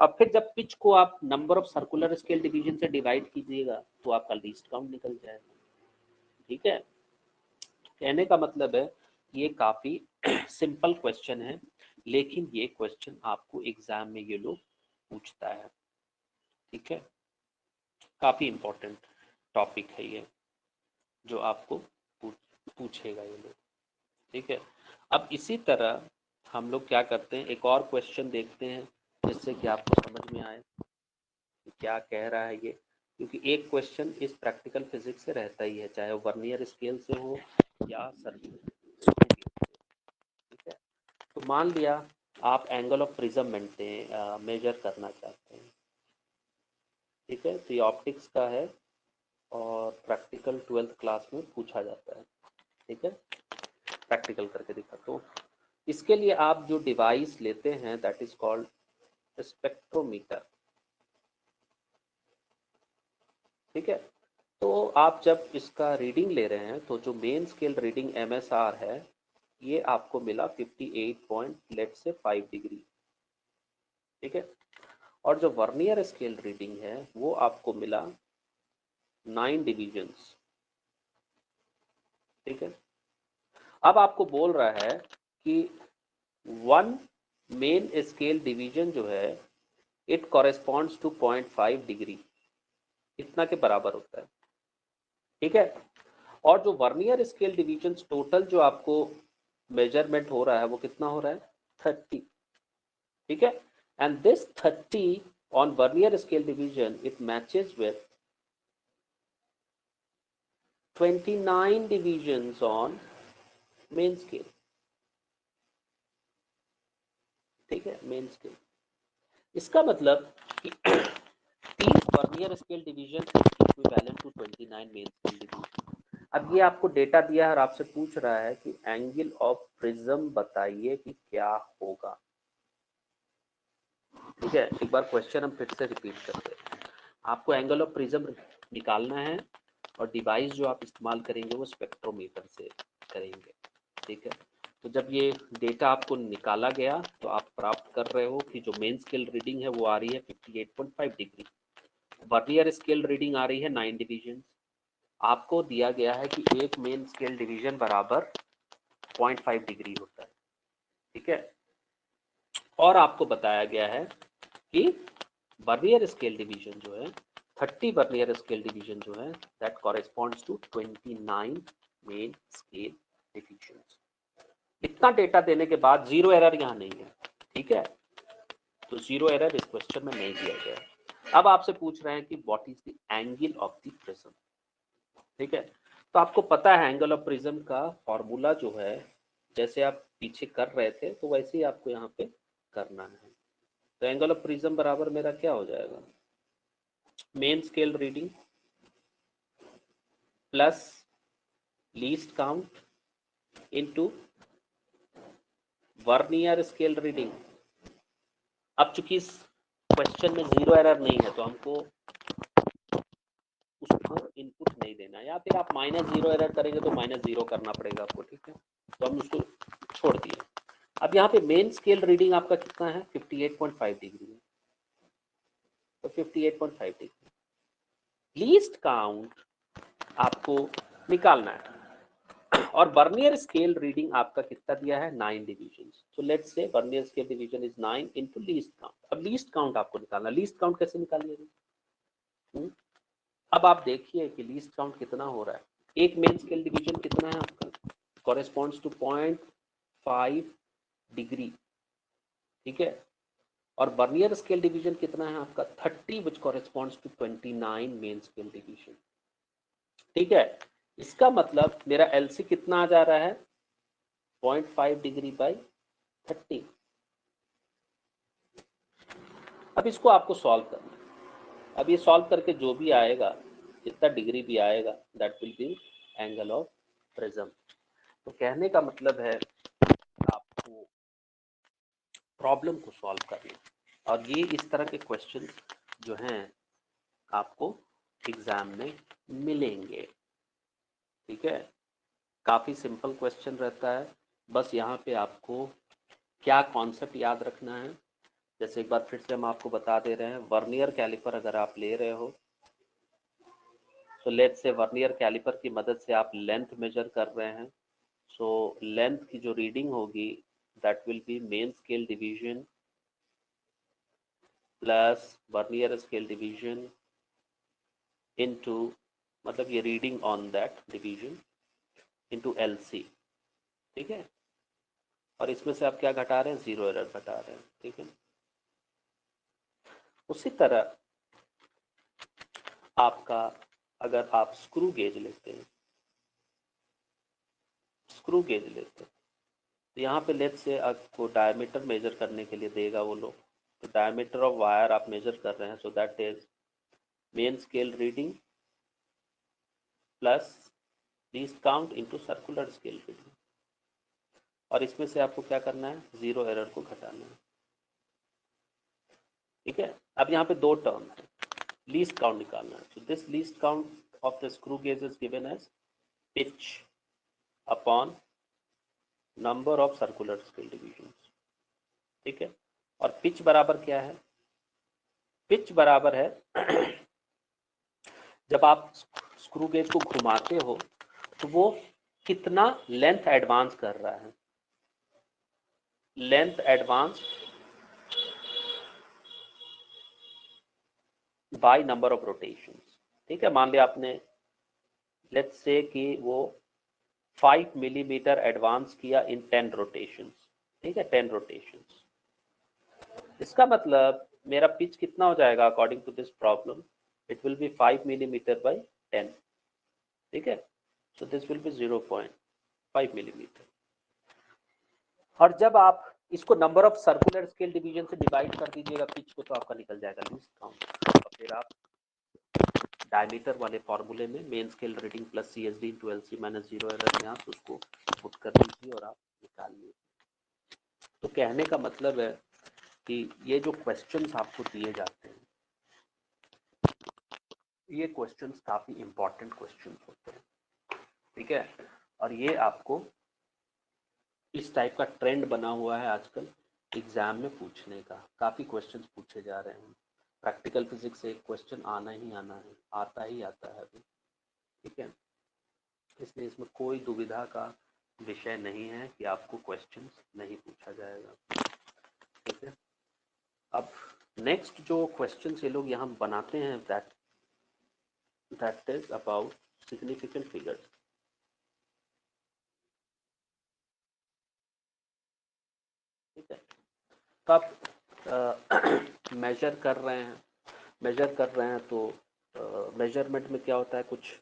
अब फिर जब पिच को आप number of circular scale division से डिवाइड कीजिएगा तो आपका लीस्ट काउंट निकल जाएगा। ठीक है, कहने का मतलब है ये काफी सिंपल क्वेश्चन है, लेकिन ये क्वेश्चन आपको एग्जाम में ये लोग पूछता है। ठीक है, काफी इंपॉर्टेंट टॉपिक है ये, जो आपको पूछेगा ये लोग। ठीक है, अब इसी तरह हम लोग क्या करते हैं, एक और क्वेश्चन देखते हैं जिससे कि आपको समझ में आए कि क्या कह रहा है ये, क्योंकि एक क्वेश्चन इस प्रैक्टिकल फिजिक्स से रहता ही है, चाहे वो वर्नियर स्केल से हो या सर्कुलर। ठीक है, तो मान लिया आप एंगल ऑफ प्रिज्म मेजर करना चाहते हैं। ठीक है, तो ये ऑप्टिक्स का है और प्रैक्टिकल 12th क्लास में पूछा जाता है। ठीक है, प्रैक्टिकल करके दिखा। तो इसके लिए आप जो डिवाइस लेते हैं दैट इज कॉल्ड स्पेक्ट्रोमीटर। ठीक है, तो आप जब इसका रीडिंग ले रहे हैं तो जो मेन स्केल रीडिंग MSR है ये आपको मिला 58.5 डिग्री। ठीक है, और जो वर्नियर स्केल रीडिंग है वो आपको मिला 9 डिविजन्स। ठीक है, अब आपको बोल रहा है कि 1 मेन स्केल डिवीजन जो है इट कॉरेस्पॉन्ड्स टू 0.5 डिग्री, इतना के बराबर होता है। ठीक है, और जो वर्नियर स्केल डिवीजन टोटल जो आपको मेजरमेंट हो रहा है वो कितना हो रहा है 30। ठीक है, and this 30 on vernier scale division it matches with 29 divisions on main scale. ठीक है, मेन स्केल, इसका मतलब कि 30 vernier scale division is equivalent to 29 main scale division. अब ये आपको डेटा दिया है और आपसे पूछ रहा है कि एंगल ऑफ प्रिज्म बताइए कि क्या होगा। ठीक है, एक बार क्वेश्चन हम फिर से रिपीट करते हैं। आपको एंगल ऑफ प्रिज्म निकालना है और डिवाइस जो आप इस्तेमाल करेंगे वो स्पेक्ट्रोमीटर से करेंगे। ठीक है, तो जब ये डेटा आपको निकाला गया तो आप प्राप्त कर रहे हो कि जो मेन स्केल रीडिंग है वो आ रही है 58.5 डिग्री, वर्नियर स्केल रीडिंग आ रही है 9 डिवीजन। आपको दिया गया है कि एक मेन स्केल डिवीजन बराबर 0.5 डिग्री होता है। ठीक है, और आपको बताया गया है कि वर्नियर स्केल डिवीजन जो है 30 वर्नियर स्केल डिवीजन जो है that corresponds to 29 main scale division. इतना डेटा देने के बाद जीरो एरर यहाँ नहीं है। ठीक है, तो जीरो एरर इस क्वेश्चन में नहीं दिया गया। अब आपसे पूछ रहे हैं कि what is the angle of the prism. ठीक है, तो आपको पता है एंगल ऑफ प्रिज्म का फॉर्मूला जो है, जैसे आप पीछे कर रहे थे तो वैसे ही आपको यहाँ पे करना है। तो एंगल ऑफ प्रिज्म बराबर मेरा क्या हो जाएगा, main scale reading plus least count into vernier scale reading. अब चूंकि इस क्वेश्चन में जीरो एरर नहीं है तो हमको उसको इनपुट नहीं देना, या फिर आप -0 एरर करेंगे तो -0 करना पड़ेगा आपको। ठीक है, तो हम उसको छोड़ दिए। अब यहाँ पे मेन स्केल रीडिंग आपका कितना है 58.5 डिग्री है, तो 58.5 डिग्री लीस्ट काउंट आपको निकालना है, और वर्नियर स्केल रीडिंग आपका कितना दिया है 9 division. So let's say vernier scale division is 9 into least count. अब लीस्ट काउंट आपको निकालना, लीस्ट काउंट कैसे निकालिएगा। अब आप देखिए कि लीस्ट काउंट कितना हो रहा है। एक मेन स्केल डिवीजन कितना है आपका, कॉरेस्पॉन्ड्स टू 0.5 डिग्री। ठीक है, और वर्नियर स्केल डिवीजन कितना है आपका 30 which corresponds to 29 main scale division. ठीक है, इसका मतलब मेरा LC कितना आ जा रहा है 0.5 डिग्री बाई 30। अब इसको आपको सॉल्व करना है। अब ये सॉल्व करके जो भी आएगा, जितना डिग्री भी आएगा, that will be angle of prism. तो कहने का मतलब है आपको प्रॉब्लम को सॉल्व करना, और ये इस तरह के क्वेश्चन जो हैं आपको एग्जाम में मिलेंगे। ठीक है, काफ़ी सिंपल क्वेश्चन रहता है। बस यहाँ पे आपको क्या कॉन्सेप्ट याद रखना है, जैसे एक बार फिर से हम आपको बता दे रहे हैं, वर्नियर कैलिपर अगर आप ले रहे हो तो लेट्स से वर्नियर कैलिपर की मदद से आप लेंथ मेजर कर रहे हैं। सो लेंथ की जो रीडिंग होगी that will be main scale division plus vernier scale division into, मतलब ये reading on that division into LC। ठीक है, और इसमें से आप क्या घटा रहे हैं, जीरो एरर घटा रहे हैं। ठीक है, उसी तरह आपका अगर आप स्क्रू गेज लेते हैं, तो यहाँ पे लेट से आपको डायमीटर मेजर करने के लिए देगा वो लोग, तो डायमीटर ऑफ वायर आप मेजर कर रहे हैं, so that is main scale reading plus least count into circular scale reading, और इसमें से आपको क्या करना है, जीरो एरर को घटाना है। ठीक है, अब यहाँ पे दो टर्म है, लीस्ट काउंट निकालना है। So this least count of the screw gauge is given as pitch upon number of circular scale divisions. ठीक है, और पिच बराबर क्या है, पिच बराबर है जब आप स्क्रू गेज को घुमाते हो तो वो कितना लेंथ एडवांस कर रहा है, length advance bye number of rotations. ठीक है, मान लिया आपने लेट्स से कि वो 5 मिलीमीटर एडवांस किया इन 10 रोटेशंस। ठीक है, 10 रोटेशंस, इसका मतलब मेरा पिच कितना हो जाएगा according to this problem, it will be 5 millimetre by 10। ठीक है, so this will be 0.5 millimetre. और जब आप इसको number of circular scale division से डिवाइड कर दीजिएगा पिच को, तो आपका निकल जाएगा लीस्ट काउंट। और फिर आप डायमीटर वाले फॉर्मूले में main scale reading plus CSD into LC minus zero error में आप उसको पुट कर दीजिए और आप निकाल लीजिए। तो कहने का मतलब है कि ये जो क्वेश्चंस आपको दिए जाते हैं, ये क्वेश्चंस काफ़ी इंपॉर्टेंट क्वेश्चंस होते हैं। ठीक है, और ये आपको इस टाइप का ट्रेंड बना हुआ है आजकल एग्जाम में पूछने का, काफ़ी क्वेश्चंस पूछे जा रहे हैं। प्रैक्टिकल फिजिक्स से एक क्वेश्चन आना ही आना है, आता ही आता है अभी। ठीक है, इसलिए इसमें कोई दुविधा का विषय नहीं है कि आपको क्वेश्चंस नहीं पूछा जाएगा। ठीक है, अब नेक्स्ट जो क्वेश्चंस ये लोग यहाँ बनाते हैं that is about significant figures. ठीक है, तो आप मेजर कर रहे हैं तो मेजरमेंट में क्या होता है, कुछ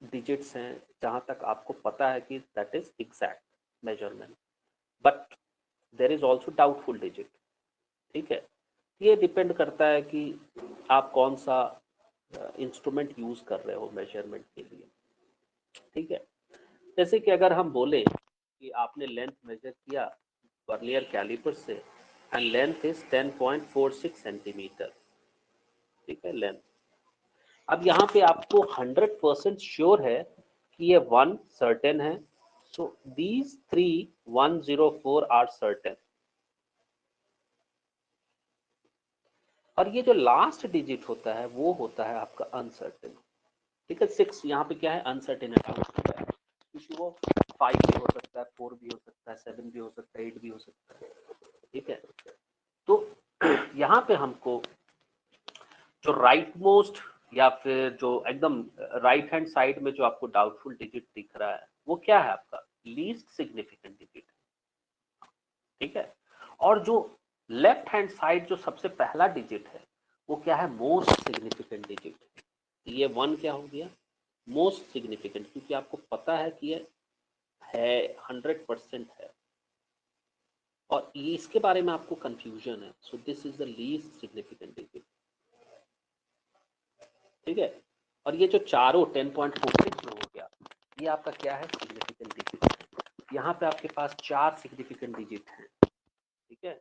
डिजिट्स हैं जहाँ तक आपको पता है कि that is exact measurement, but there is also doubtful digit. ठीक है, ये डिपेंड करता है कि आप कौन सा इंस्ट्रूमेंट यूज कर रहे हो मेजरमेंट के लिए। ठीक है, जैसे कि अगर हम बोले कि आपने लेंथ मेजर किया वर्नियर कैलिपर से एंड लेंथ इज 10.46 सेंटीमीटर। ठीक है, लेंथ। अब यहाँ पे आपको 100% श्योर है कि ये 1 सर्टेन है, सो दीज 3 104 आर सर्टेन, और ये जो लास्ट डिजिट होता है वो होता है आपका अनसर्टेन। ठीक है, 6 यहाँ पे क्या है, अनसर्टेनिटी होता है, क्योंकि वो 5 भी हो सकता है, 4 भी हो सकता है, 7 भी हो सकता है, 8 भी हो सकता है। ठीक है, तो यहाँ पे हमको जो राइट मोस्ट या फिर जो एकदम राइट हैंड साइड में जो आपको डाउटफुल डिजिट दिख रहा है वो क्या है, आपका लीस्ट सिग्निफिकेंट डिजिट। ठीक है, और जो लेफ्ट हैंड साइड जो सबसे पहला डिजिट है वो क्या है, मोस्ट सिग्निफिकेंट डिजिट। ये 1 क्या हो गया, मोस्ट सिग्निफिकेंट, क्योंकि आपको पता है कि ये है 100% है, और ये इसके बारे में आपको कंफ्यूजन है। So this is the least significant digit, ठीक है। और ये जो चारों 10.46 जो हो गया, ये आपका क्या है, सिग्निफिकेंट डिजिट। यहाँ पे आपके पास 4 सिग्निफिकेंट डिजिट हैं, ठीक है,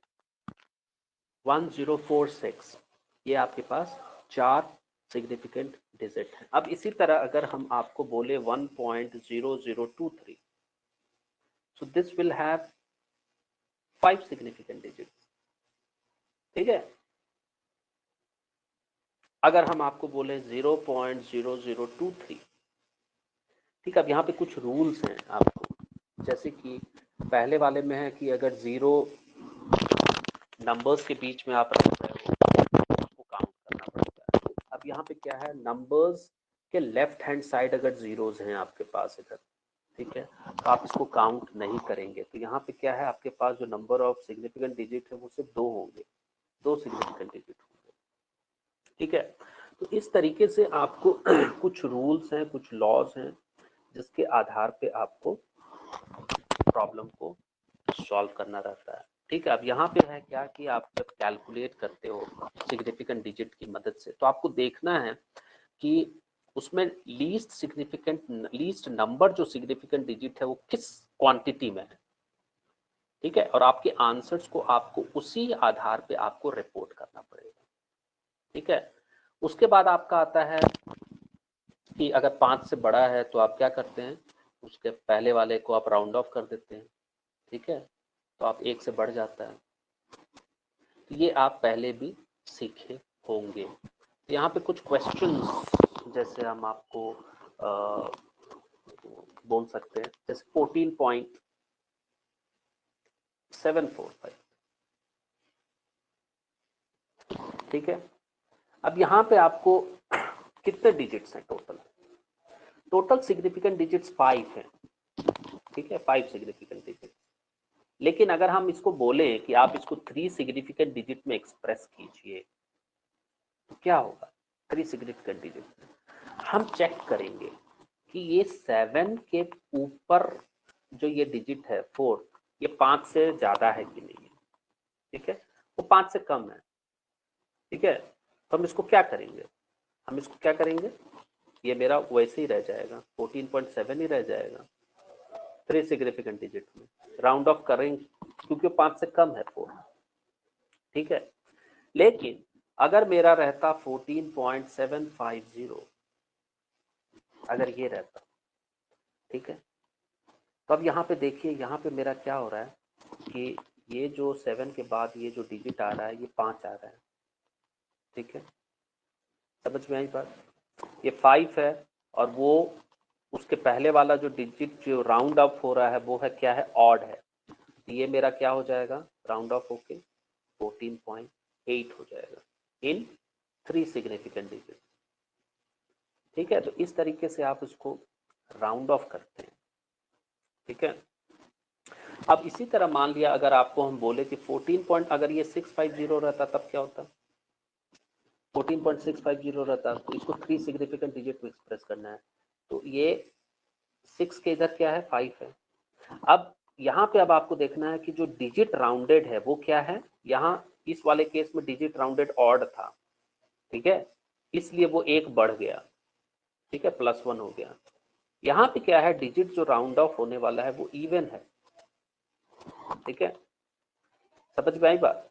1046, ये आपके पास 4 सिग्निफिकेंट डिजिट है। अब इसी तरह अगर हम आपको बोले 1.0023, सो this will have 5 significant digits, ठीक है। अगर हम आपको बोले 0.0023, ठीक है। अब यहाँ पे कुछ रूल्स हैं आपको, जैसे कि पहले वाले में है कि अगर 0 नंबर्स के बीच में आप रख रहे हो तो आपको काउंट करना पड़ेगा। अब यहाँ पे क्या है, नंबर्स के लेफ्ट हैंड साइड अगर जीरोज हैं आपके पास इधर, ठीक है, तो आप इसको काउंट नहीं करेंगे। तो यहाँ पे क्या है, आपके पास जो नंबर ऑफ सिग्निफिकेंट डिजिट है वो सिर्फ 2 होंगे, 2 सिग्निफिकेंट डिजिट होंगे, ठीक है। तो इस तरीके से आपको कुछ रूल्स हैं, कुछ लॉज हैं, जिसके आधार पे आपको प्रॉब्लम को सॉल्व करना रहता है, ठीक है। अब यहाँ पे है क्या कि आप जब कैलकुलेट करते हो सिग्निफिकेंट डिजिट की मदद से, तो आपको देखना है कि उसमें लीस्ट सिग्निफिकेंट, लीस्ट नंबर जो सिग्निफिकेंट डिजिट है वो किस क्वांटिटी में है, ठीक है। और आपके आंसर्स को आपको उसी आधार पे आपको रिपोर्ट करना पड़ेगा, ठीक है। उसके बाद आपका आता है कि अगर 5 से बड़ा है तो आप क्या करते हैं, उसके पहले वाले को आप राउंड ऑफ कर देते हैं, ठीक है, तो आप 1 से बढ़ जाता है। तो ये आप पहले भी सीखे होंगे। यहाँ पे कुछ क्वेश्चंस जैसे हम आपको बोल सकते हैं, जैसे 14.745, ठीक है। अब यहाँ पे आपको कितने डिजिट्स हैं टोटल, टोटल सिग्निफिकेंट डिजिट्स 5 हैं, ठीक है, 5 सिग्निफिकेंट डिजिट। लेकिन अगर हम इसको बोले कि आप इसको 3 सिग्निफिकेंट डिजिट में एक्सप्रेस कीजिए तो क्या होगा, 3 सिग्निफिकेंट डिजिट हम चेक करेंगे कि ये 7 के ऊपर जो ये डिजिट है 4, ये 5 से ज्यादा है कि नहीं है, ठीक है, वो 5 से कम है, ठीक है। तो हम इसको क्या करेंगे, हम इसको क्या करेंगे, ये मेरा वैसे ही रह जाएगा, 14.7 ही रह जाएगा 3 सिग्निफिकेंट डिजिट में, राउंड ऑफ करेंगे क्योंकि 5 से कम है 4, ठीक है। लेकिन अगर मेरा रहता 14.750, अगर ये रहता, ठीक है, तो अब यहाँ पे देखिए, यहाँ पे मेरा क्या हो रहा है कि ये जो 7 के बाद ये जो डिजिट आ रहा है ये 5 आ रहा है, ठीक है, समझ में आई बात। ये 5 है और वो उसके पहले वाला जो डिजिट जो राउंड अप हो रहा है वो है क्या है, ऑड है। तो ये मेरा क्या हो जाएगा, राउंड ऑफ होके 14.8 हो जाएगा इन 3 सिग्निफिकेंट डिजिट, ठीक है। तो इस तरीके से आप इसको राउंड ऑफ करते हैं, ठीक है। अब इसी तरह मान लिया अगर आपको हम बोले कि 14 पॉइंट, अगर ये 650 रहता तब क्या होता, 14.650 रहता, तो इसको 3 सिग्निफिकेंट डिजिट में एक्सप्रेस करना है, तो ये 6 के इधर क्या है, 5 है। अब यहाँ पे अब आपको देखना है कि जो डिजिट राउंडेड है वो क्या है, यहाँ इस वाले केस में डिजिट राउंडेड ऑड था, ठीक है, इसलिए वो एक बढ़ गया, ठीक है, +1 हो गया। यहाँ पे क्या है, डिजिट जो राउंड ऑफ होने वाला है वो इवन है, ठीक है, समझ में आई बात।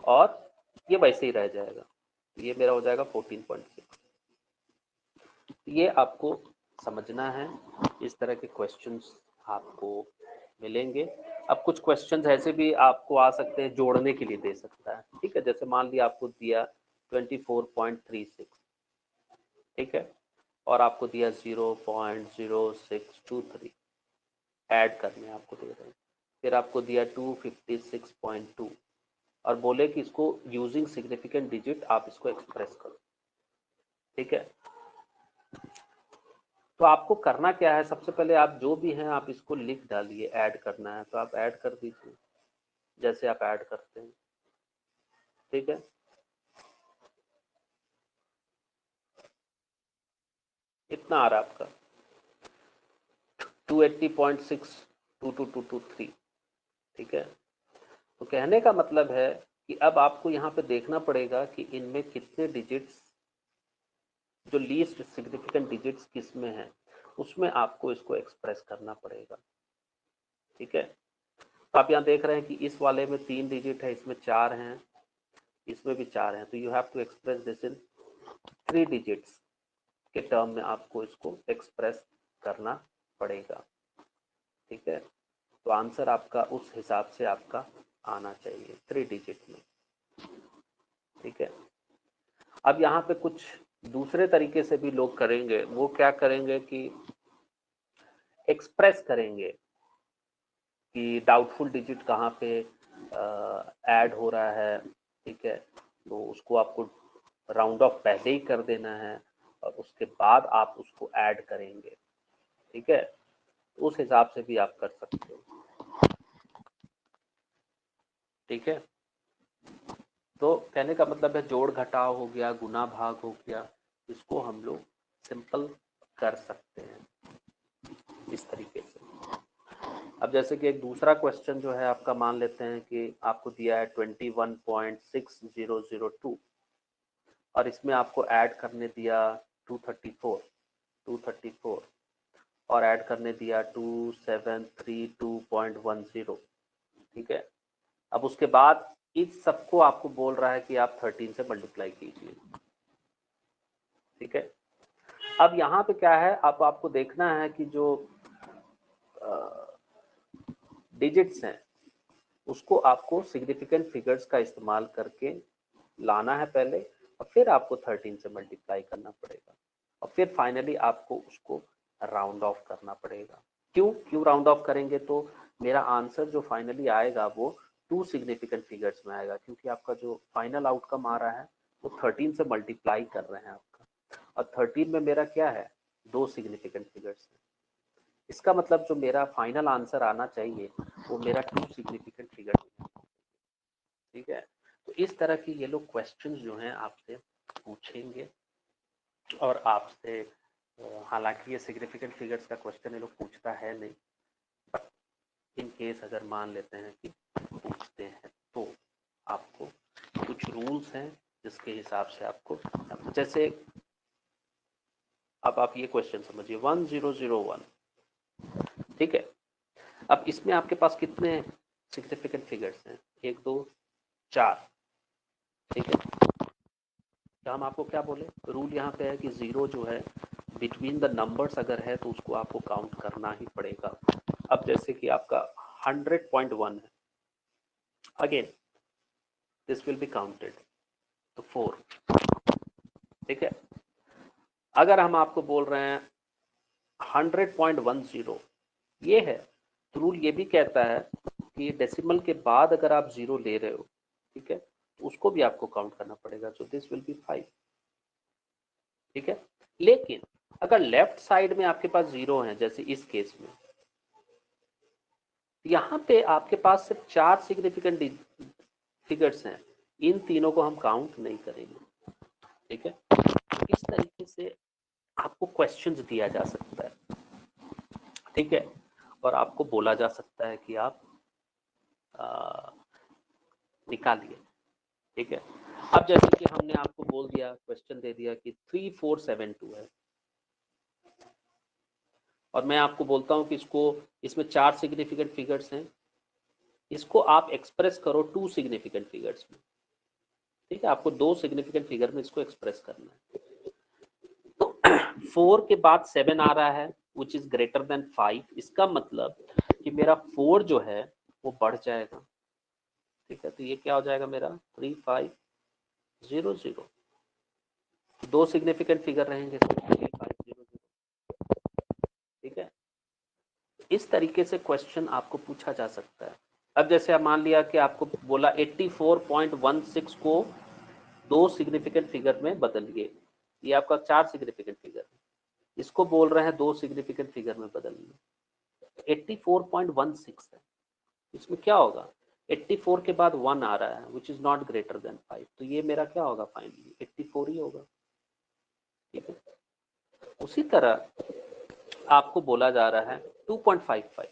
और ये वैसे ही रह जाएगा, ये मेरा हो जाएगा 14.6। ये आपको समझना है, इस तरह के क्वेश्चंस आपको मिलेंगे। अब कुछ क्वेश्चंस ऐसे भी आपको आ सकते हैं, जोड़ने के लिए दे सकता है, ठीक है, जैसे मान लिया आपको दिया 24.36, ठीक है, और आपको दिया 0.0623 ऐड करने आपको दे रहे हैं, फिर आपको दिया 256.2 और बोले कि इसको यूजिंग सिग्निफिकेंट डिजिट आप इसको एक्सप्रेस करो, ठीक है। तो आपको करना क्या है, सबसे पहले आप जो भी हैं आप इसको लिख डालिए, ऐड करना है तो आप ऐड कर दीजिए, जैसे आप ऐड करते हैं, ठीक है। इतना आ रहा है आपका 280.62223, ठीक है। तो कहने का मतलब है कि अब आपको यहाँ पे देखना पड़ेगा कि इनमें कितने डिजिट्स, जो लीस्ट सिग्निफिकेंट डिजिट्स किसमें हैं, उसमें आपको इसको एक्सप्रेस करना पड़ेगा, ठीक है। तो आप यहाँ देख रहे हैं कि इस वाले में 3 डिजिट है, इसमें 4 हैं, इसमें भी 4 हैं, तो you have to express this in 3 digits के टर्म में आपको इसको एक्सप्रेस करना पड़ेगा, ठीक है। तो आंसर आपका उस हिसाब से आपका आना चाहिए 3 डिजिट में, ठीक है। अब यहाँ पे कुछ दूसरे तरीके से भी लोग करेंगे। वो क्या करेंगे कि एक्सप्रेस करेंगे कि डाउटफुल डिजिट कहाँ पे ऐड हो रहा है, ठीक है। तो उसको आपको राउंड ऑफ पहले ही कर देना है और उसके बाद आप उसको ऐड करेंगे, ठीक है। उस हिसाब से भी आप कर सकते हो, ठीक है। तो कहने का मतलब है जोड़ घटाव हो गया, गुना भाग हो गया, इसको हम लोग सिंपल कर सकते हैं इस तरीके से। अब जैसे कि एक दूसरा क्वेश्चन जो है आपका, मान लेते हैं कि आपको दिया है 21.6002 और इसमें आपको ऐड करने दिया 234 और ऐड करने दिया 2732.10, ठीक है। अब उसके बाद इस सबको आपको बोल रहा है कि आप 13 से मल्टीप्लाई कीजिए, ठीक है। अब यहाँ पे क्या है, अब आपको देखना है कि जो डिजिट्स हैं उसको आपको सिग्निफिकेंट फिगर्स का इस्तेमाल करके लाना है पहले, और फिर आपको 13 से मल्टीप्लाई करना पड़ेगा और फिर फाइनली आपको उसको राउंड ऑफ करना पड़ेगा। क्यों राउंड ऑफ करेंगे तो मेरा आंसर जो फाइनली आएगा वो 2 सिग्निफिकेंट फिगर्स में आएगा, क्योंकि आपका जो फाइनल आउटकम आ रहा है वो 13 से मल्टीप्लाई कर रहे हैं आपका, और 13 में मेरा क्या है, 2 सिग्निफिकेंट फिगर्स है। इसका मतलब जो मेरा फाइनल आंसर आना चाहिए वो मेरा 2 सिग्निफिकेंट फिगर, ठीक है। तो इस तरह की ये लोग क्वेश्चंस जो हैं आपसे पूछेंगे और आपसे, हालांकि ये सिग्निफिकेंट फिगर्स का क्वेश्चन ये लोग पूछता है नहीं, बट इन केस अगर मान लेते हैं कि पूछते हैं तो आपको कुछ रूल्स हैं जिसके हिसाब से आपको, जैसे अब आप ये क्वेश्चन समझिए 1001, ठीक है। अब इसमें आपके पास कितने सिग्निफिकेंट फिगर्स हैं, 1 2 4, ठीक है। तो हम आपको क्या बोले, रूल यहाँ पे है कि 0 जो है बिटवीन द नंबर्स अगर है तो उसको आपको काउंट करना ही पड़ेगा। अब जैसे कि आपका 100.1 है, again this will be counted, तो 4, ठीक है। अगर हम आपको बोल रहे हैं 100.10 ये है, तो रूल ये भी कहता है कि डेसिमल के बाद अगर आप 0 ले रहे हो, ठीक है, तो उसको भी आपको काउंट करना पड़ेगा, सो दिस विल बी 5, ठीक है। लेकिन अगर लेफ्ट साइड में आपके पास 0 है, जैसे इस केस में, यहाँ पे आपके पास सिर्फ 4 सिग्निफिकेंट फिगर्स हैं, इन तीनों को हम काउंट नहीं करेंगे, ठीक है। तो इस तरीके से आपको क्वेश्चंस दिया जा सकता है, ठीक है, और आपको बोला जा सकता है कि आप निकालिए, ठीक है। अब जैसे कि हमने आपको बोल दिया, क्वेश्चन दे दिया कि 3472 है, और मैं आपको बोलता हूं कि इसमें 4 सिग्निफिकेंट फिगर्स हैं, इसको आप एक्सप्रेस करो 2 सिग्निफिकेंट फिगर्स में, ठीक है। आपको 2 सिग्निफिकेंट फिगर में इसको एक्सप्रेस करना है। तो 4 के बाद 7 आ रहा है विच इज ग्रेटर देन 5, इसका मतलब कि मेरा 4 जो है वो बढ़ जाएगा, ठीक है। तो ये क्या हो जाएगा मेरा 3500, 2 सिग्निफिकेंट फिगर रहेंगे, 3500, ठीक है। इस तरीके से क्वेश्चन आपको पूछा जा सकता है। अब जैसे आप मान लिया कि आपको बोला 84.16 को 2 सिग्निफिकेंट फिगर में बदलिए, ये आपका 4 सिग्निफिकेंट फिगर है, इसको बोल रहे हैं 2 सिग्निफिकेंट फिगर में बदलने, 84.16 है, इसमें क्या होगा, 84 के बाद 1 आ रहा है which is not greater than 5, तो ये मेरा क्या होगा, फाइनली 84 ही होगा, ठीक है। उसी तरह आपको बोला जा रहा है 2.55,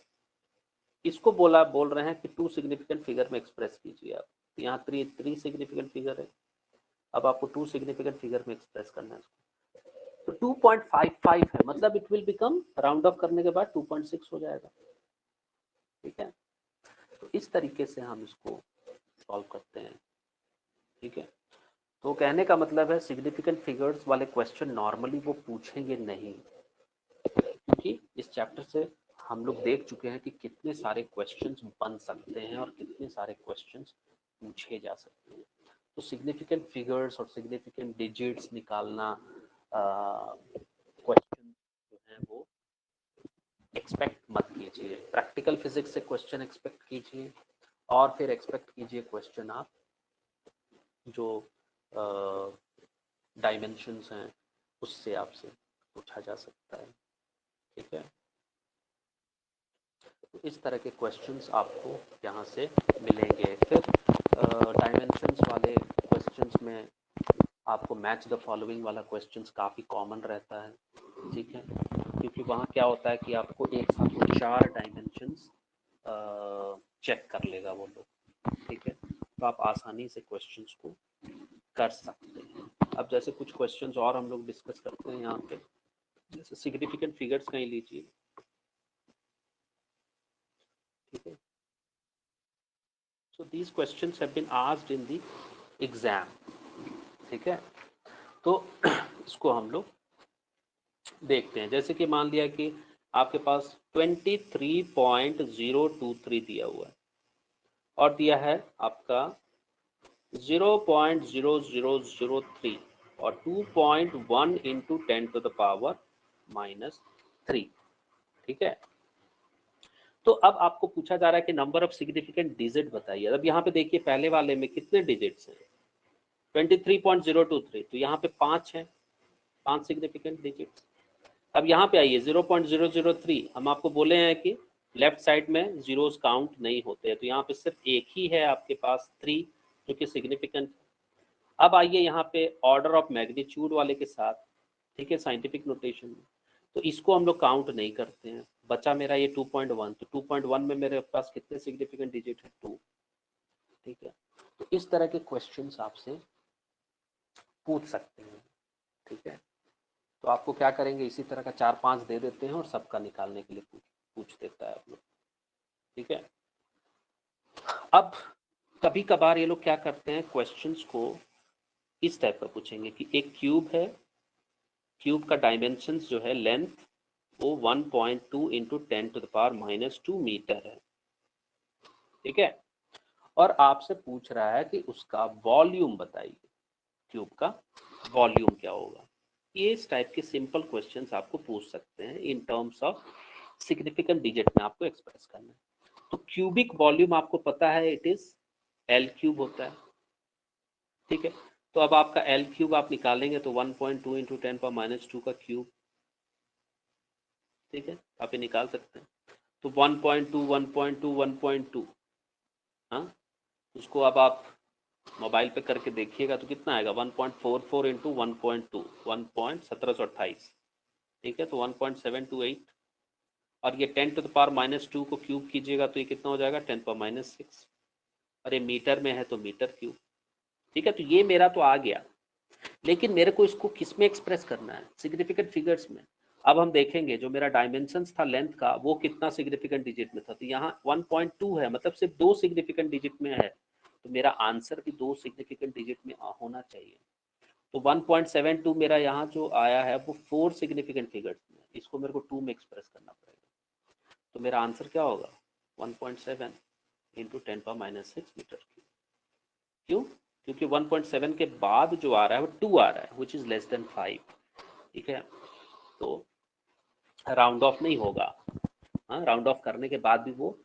इसको बोल रहे हैं कि 2 सिग्निफिकेंट फिगर में एक्सप्रेस कीजिए आप। तो यहाँ 3 सिग्निफिकेंट फिगर है, अब आपको 2 सिग्निफिकेंट फिगर में एक्सप्रेस करना है इसको। तो 2.55 है, मतलब it will become round of करने के बाद 2.6 हो जाएगा। ठीक है, तो इस तरीके से हम इसको सॉल्व करते हैं। ठीक है, तो कहने का मतलब है सिग्निफिकेंट फिगर्स वाले क्वेश्चन नॉर्मली वो पूछेंगे नहीं, क्योंकि इस चैप्टर से हम लोग देख चुके हैं कि कितने सारे क्वेश्चंस बन सकते हैं और कितने सारे क्वेश्चंस पूछे जा सकते हैं। तो सिग्निफिकेंट फिगर्स और सिग्निफिकेंट डिजिट्स निकालना क्वेश्चन जो है वो एक्सपेक्ट मत कीजिए। प्रैक्टिकल फिजिक्स से क्वेश्चन एक्सपेक्ट कीजिए और फिर एक्सपेक्ट कीजिए क्वेश्चन आप जो डायमेंशंस हैं उससे आपसे पूछा जा सकता है। ठीक है, तो इस तरह के क्वेश्चंस आपको यहाँ से मिलेंगे। फिर डायमेंशंस वाले क्वेश्चंस में आपको मैच द फॉलोइंग वाला क्वेश्चंस काफ़ी कॉमन रहता है। ठीक है, क्योंकि वहाँ क्या होता है कि आपको एक साथ वो 4 डायमेंशंस चेक कर लेगा वो लोग। ठीक है, तो आप आसानी से क्वेश्चंस को कर सकते हैं। अब जैसे कुछ क्वेश्चंस और हम लोग डिस्कस करते हैं यहाँ पे, जैसे सिग्निफिकेंट फिगर्स कहीं लीजिए। ठीक है, so these questions have been asked in the exam। ठीक है, तो इसको हम लोग देखते हैं। जैसे कि मान लिया कि आपके पास 23.023 दिया हुआ है और दिया है आपका 0.0003 और 2.1 इंटू 10⁻³ ठीक है, तो अब आपको पूछा जा रहा है कि नंबर ऑफ सिग्निफिकेंट डिजिट बताइए। अब यहाँ पे देखिए पहले वाले में कितने डिजिट्स हैं, 23.023, तो यहाँ पे 5 हैं, 5 सिग्निफिकेंट डिजिट्स। अब यहाँ पे आइए 0.003, हम आपको बोले हैं कि लेफ्ट साइड में जीरोस काउंट नहीं होते हैं, तो यहाँ पे सिर्फ एक ही है आपके पास 3 जो कि सिग्निफिकेंट। अब आइए यहाँ पे ऑर्डर ऑफ मैग्नीट्यूड वाले के साथ। ठीक है, साइंटिफिक नोटेशन में, तो इसको हम लोग काउंट नहीं करते हैं। बचा मेरा ये 2.1, तो 2.1 में मेरे पास कितने सिग्निफिकेंट डिजिट है, 2। ठीक है, तो इस तरह के क्वेश्चंस आपसे पूछ सकते हैं। ठीक है, तो आपको क्या करेंगे, इसी तरह का 4-5 दे देते हैं और सबका निकालने के लिए पूछ देता है आप लोग। ठीक है, अब कभी कभार ये लोग क्या करते हैं, क्वेश्चंस को इस टाइप का पूछेंगे कि एक क्यूब है, क्यूब का डायमेंशंस जो है लेंथ वो 1.2 इंटू 10⁻⁻² मीटर है। ठीक है, और आपसे पूछ रहा है कि उसका वॉल्यूम बताइए, क्यूब का वॉल्यूम क्या होगा। ये इस टाइप के सिंपल क्वेश्चंस आपको पूछ सकते हैं in terms of significant digit में आपको एक्सप्रेस करना है। तो क्यूबिक वॉल्यूम आपको पता है, इट इज L³ होता है। ठीक है, तो अब आपका L³ आप निकालेंगे तो 1.2 इंटू 10⁻² का क्यूब। ठीक है, आप ये निकाल सकते हैं। तो 1.2 1.2 1.2, हाँ, उसको अब आप मोबाइल पे करके देखिएगा तो कितना आएगा, 1.44 इंटू 1.2 1.1728। ठीक है, तो 1.728, और ये 10⁻² को क्यूब कीजिएगा तो ये कितना हो जाएगा, 10⁻6, और ये मीटर में है तो मीटर क्यूब। ठीक है, तो ये मेरा तो आ गया, लेकिन मेरे को इसको किस में एक्सप्रेस करना है, सिग्निफिकेंट फिगर्स में। अब हम देखेंगे जो मेरा डायमेंशंस था लेंथ का वो कितना सिग्निफिकेंट डिजिट में था, तो यहाँ 1.2 है, मतलब सिर्फ 2 सिग्निफिकेंट डिजिट में है, तो मेरा आंसर भी 2 सिग्निफिकेंट डिजिट में होना चाहिए। तो 1.72 मेरा यहाँ जो आया है वो 4 सिग्निफिकेंट फिगर्स में, इसको मेरे को 2 में एक्सप्रेस करना पड़ेगा। तो मेरा आंसर क्या होगा, 1.7 इंटू 10⁻6 मीटर क्यों, क्योंकि 1.7 के बाद जो आ रहा है वो 2 आ रहा है, विच इज लेस देन 5। ठीक है, तो राउंड ऑफ नहीं होगा, हाँ, राउंड ऑफ करने के बाद भी वो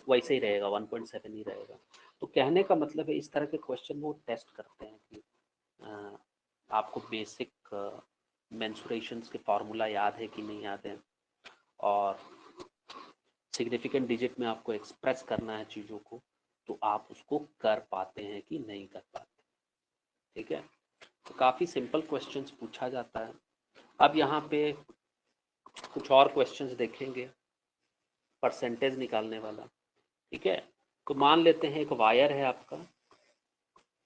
वैसे ही रहेगा, 1.7 ही रहेगा। तो कहने का मतलब है इस तरह के क्वेश्चन वो टेस्ट करते हैं कि आपको बेसिक मेंसुरेशंस के फॉर्मूला याद है कि नहीं याद है, और सिग्निफिकेंट डिजिट में आपको एक्सप्रेस करना है चीज़ों को, तो आप उसको कर पाते हैं कि नहीं कर पाते। ठीक है, तो काफ़ी सिंपल क्वेश्चंस पूछा जाता है, अब यहाँ पे कुछ और क्वेश्चंस देखेंगे, परसेंटेज निकालने वाला, ठीक है। तो मान लेते हैं एक वायर है आपका,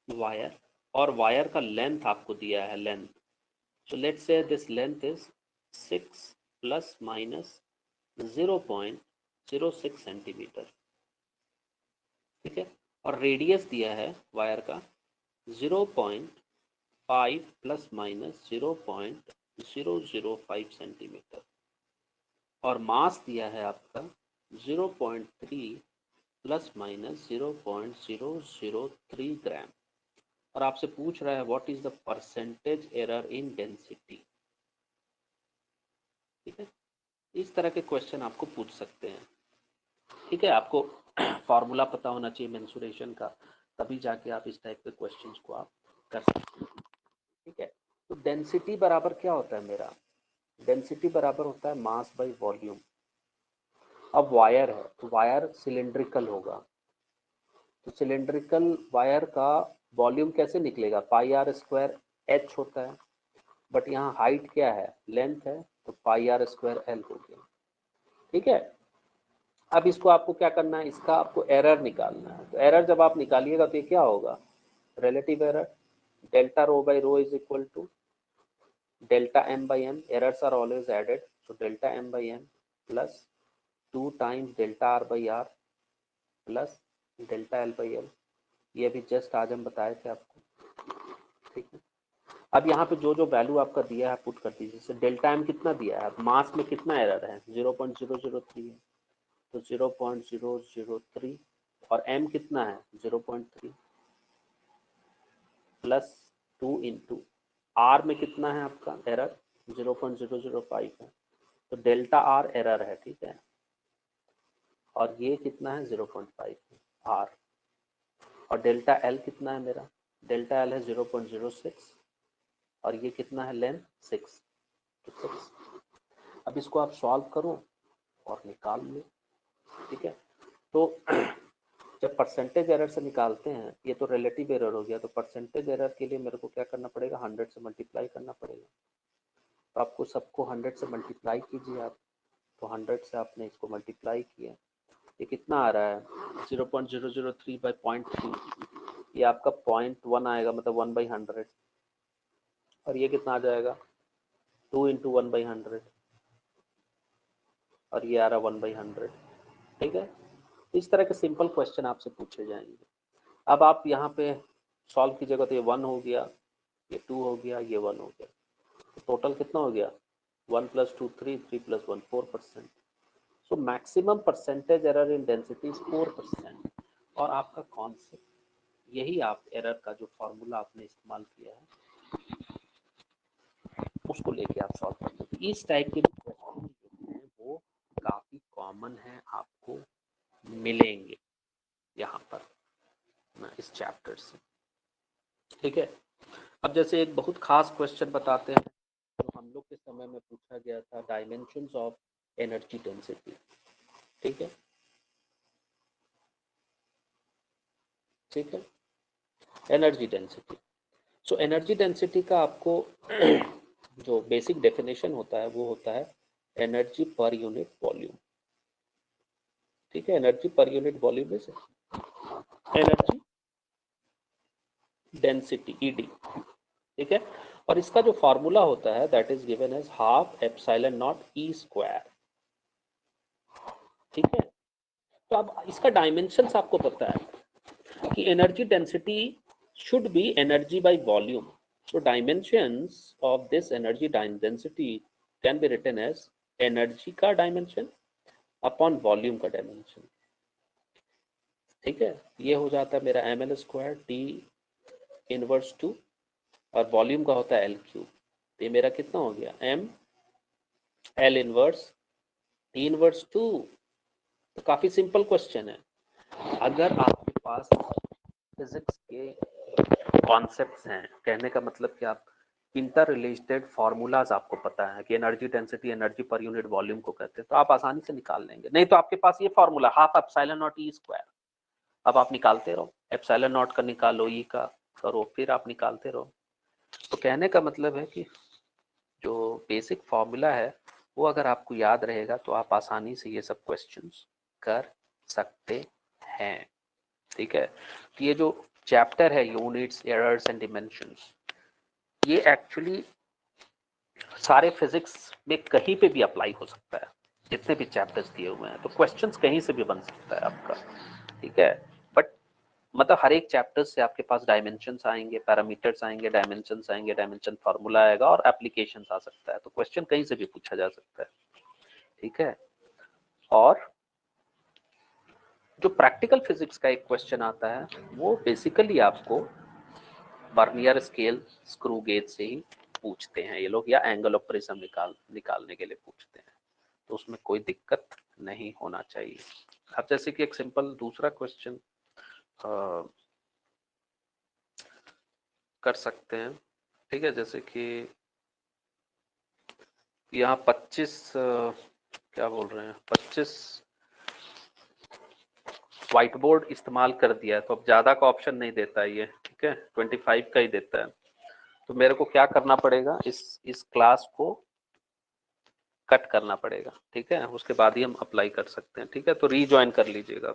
वायर, और वायर का लेंथ आपको दिया है, length. So let's say this length is 6 plus minus 0.06 centimetre, ठीक है। और रेडियस दिया है वायर का 0.5 प्लस माइनस 0.005 सेंटीमीटर, और मास दिया है आपका 0.3 प्लस माइनस 0.003 ग्राम, और आपसे पूछ रहा है what is the percentage error in density, ठीक है। इस तरह के क्वेश्चन आपको पूछ सकते हैं, ठीक है। आपको फॉर्मूला पता होना चाहिए मेंसुरेशन का, तभी जाके आप इस टाइप के क्वेश्चंस को आप कर सकते हैं, ठीक है। तो डेंसिटी बराबर क्या होता है मेरा, डेंसिटी बराबर होता है मास बाई वॉल्यूम। अब वायर है तो वायर सिलेंड्रिकल होगा, तो सिलेंड्रिकल वायर का वॉल्यूम कैसे निकलेगा, पाई आर स्क्वायर एच होता है, बट यहाँ हाइट क्या है, लेंथ है, तो पाई आर स्क्वायर एल हो गया, ठीक है। अब इसको आपको क्या करना है, इसका आपको एरर निकालना है। तो एरर जब आप निकालिएगा तो ये क्या होगा, relative error, delta rho by rho is equal to delta M by M, errors are always added, so delta M by M plus 2 times delta R by R plus delta L by L, ये अभी just आज हम बताए थे आपको, ठीक है। अब यहाँ पे जो जो वैल्यू आपका दिया है पुट कर दीजिए। जैसे डेल्टा एम कितना दिया है, मास में कितना एरर है, 0.003 है, तो 0.003, और एम कितना है 0.3 प्लस 2 इंटू आर में कितना है आपका एरर 0.005 है, तो डेल्टा आर एरर है, ठीक है। और ये कितना है 0.5 है आर, और डेल्टा एल कितना है मेरा, डेल्टा एल है 0.06, और ये कितना है लेंथ 6, तो 6। अब इसको आप सॉल्व करो और निकाल लो, ठीक है। तो जब परसेंटेज एरर से निकालते हैं, ये तो रिलेटिव एरर हो गया, तो परसेंटेज एरर के लिए मेरे को क्या करना पड़ेगा, 100 से मल्टीप्लाई करना पड़ेगा। तो आपको सबको 100 से मल्टीप्लाई कीजिए आप, तो 100 से आपने इसको मल्टीप्लाई किया, ये कितना आ रहा है 0.003 बाई 0.3, ये आपका 0.1 आएगा, मतलब 1/100, और ये कितना आ जाएगा 2 इंटू 1/100, और ये आ रहा 1/100, ठीक है। इस तरह के सिंपल क्वेश्चन आपसे पूछे जाएंगे। अब आप यहाँ पे सॉल्व कीजिएगा, तो ये 1 हो गया, ये 2 हो गया, ये 1 हो गया, तो टोटल कितना हो गया 1 + 2 3, 3 + 1 4%। So maximum percentage error in density is 4%, और आपका कॉन्सेप्ट यही, आप एरर का जो फॉर्मूला आपने इस्तेमाल किया है उसको लेके आप सॉल्व कर सकते। इस टाइप के क्वेश्चन जो हैं वो काफ़ी कॉमन है, आपको मिलेंगे यहाँ पर ना इस चैप्टर से, ठीक है। अब जैसे एक बहुत खास क्वेश्चन बताते हैं, जो हम लोग के समय में पूछा गया था, डायमेंशंस ऑफ एनर्जी डेंसिटी, ठीक है, ठीक है, energy density. So energy density का आपको जो बेसिक डेफिनेशन होता है वो होता है एनर्जी पर यूनिट वॉल्यूम, ठीक है। एनर्जी पर unit volume is energy density ED, ठीक है। और इसका जो फॉर्मूला होता है that is given as half epsilon nought E square, ठीक है। तो अब इसका डायमेंशंस आपको पता है कि energy density should be energy by volume. So dimensions of this energy density can be written as energy का dimension upon volume का dimension, ठीक है। ये हो जाता है मेरा ml² t इनवर्स 2, और वॉल्यूम का होता है L3, ये मेरा कितना हो गया m L inverse t inverse 2। तो काफी सिंपल क्वेश्चन है। अगर आपके पास फिजिक्स के कॉन्सेप्ट्स हैं, कहने का मतलब कि आप इंटर रिलेटेड फार्मूलाज आपको पता है कि एनर्जी डेंसिटी एनर्जी पर यूनिट वॉल्यूम को कहते हैं, तो आप आसानी से निकाल लेंगे। नहीं तो आपके पास ये formula half epsilon nought E square, अब आप निकालते रहो, एप्सिलॉन नॉट का निकालो, ई का करो, फिर आप निकालते रहो। तो कहने का मतलब है कि जो बेसिक फॉर्मूला है वो अगर आपको याद रहेगा तो आप आसानी से ये सब क्वेश्चंस कर सकते हैं। ठीक है, तो ये जो चैप्टर है यूनिट्स, एरर्स एंड डिमेंशंस, ये एक्चुअली सारे फिजिक्स में कहीं पे भी अप्लाई हो सकता है। जितने भी चैप्टर्स दिए हुए हैं तो क्वेश्चंस कहीं से भी बन सकता है आपका। ठीक है, बट मतलब हर एक चैप्टर से आपके पास डायमेंशंस आएंगे, पैरामीटर्स आएंगे, डायमेंशंस आएंगे, डायमेंशन फार्मूला आएगा और एप्लीकेशंस आ सकता है। तो क्वेश्चन कहीं से भी पूछा जा सकता है। ठीक है, और जो प्रैक्टिकल फिजिक्स का एक क्वेश्चन आता है वो बेसिकली आपको वर्नियर स्केल, स्क्रू गेज से ही पूछते हैं ये लोग, या एंगल ऑफ प्रिज्म निकालने के लिए पूछते हैं। तो उसमें कोई दिक्कत नहीं होना चाहिए। अब जैसे कि एक सिंपल दूसरा क्वेश्चन कर सकते हैं। ठीक है, जैसे कि यहाँ 25 क्या बोल रहे हैं, 25 व्हाइट बोर्ड इस्तेमाल कर दिया है, तो अब ज्यादा का ऑप्शन नहीं देता है ये। ठीक है, 25 का ही देता है। तो मेरे को क्या करना पड़ेगा, इस क्लास को कट करना पड़ेगा। ठीक है, उसके बाद ही हम अप्लाई कर सकते हैं। ठीक है, तो रीज्वाइन कर लीजिएगा।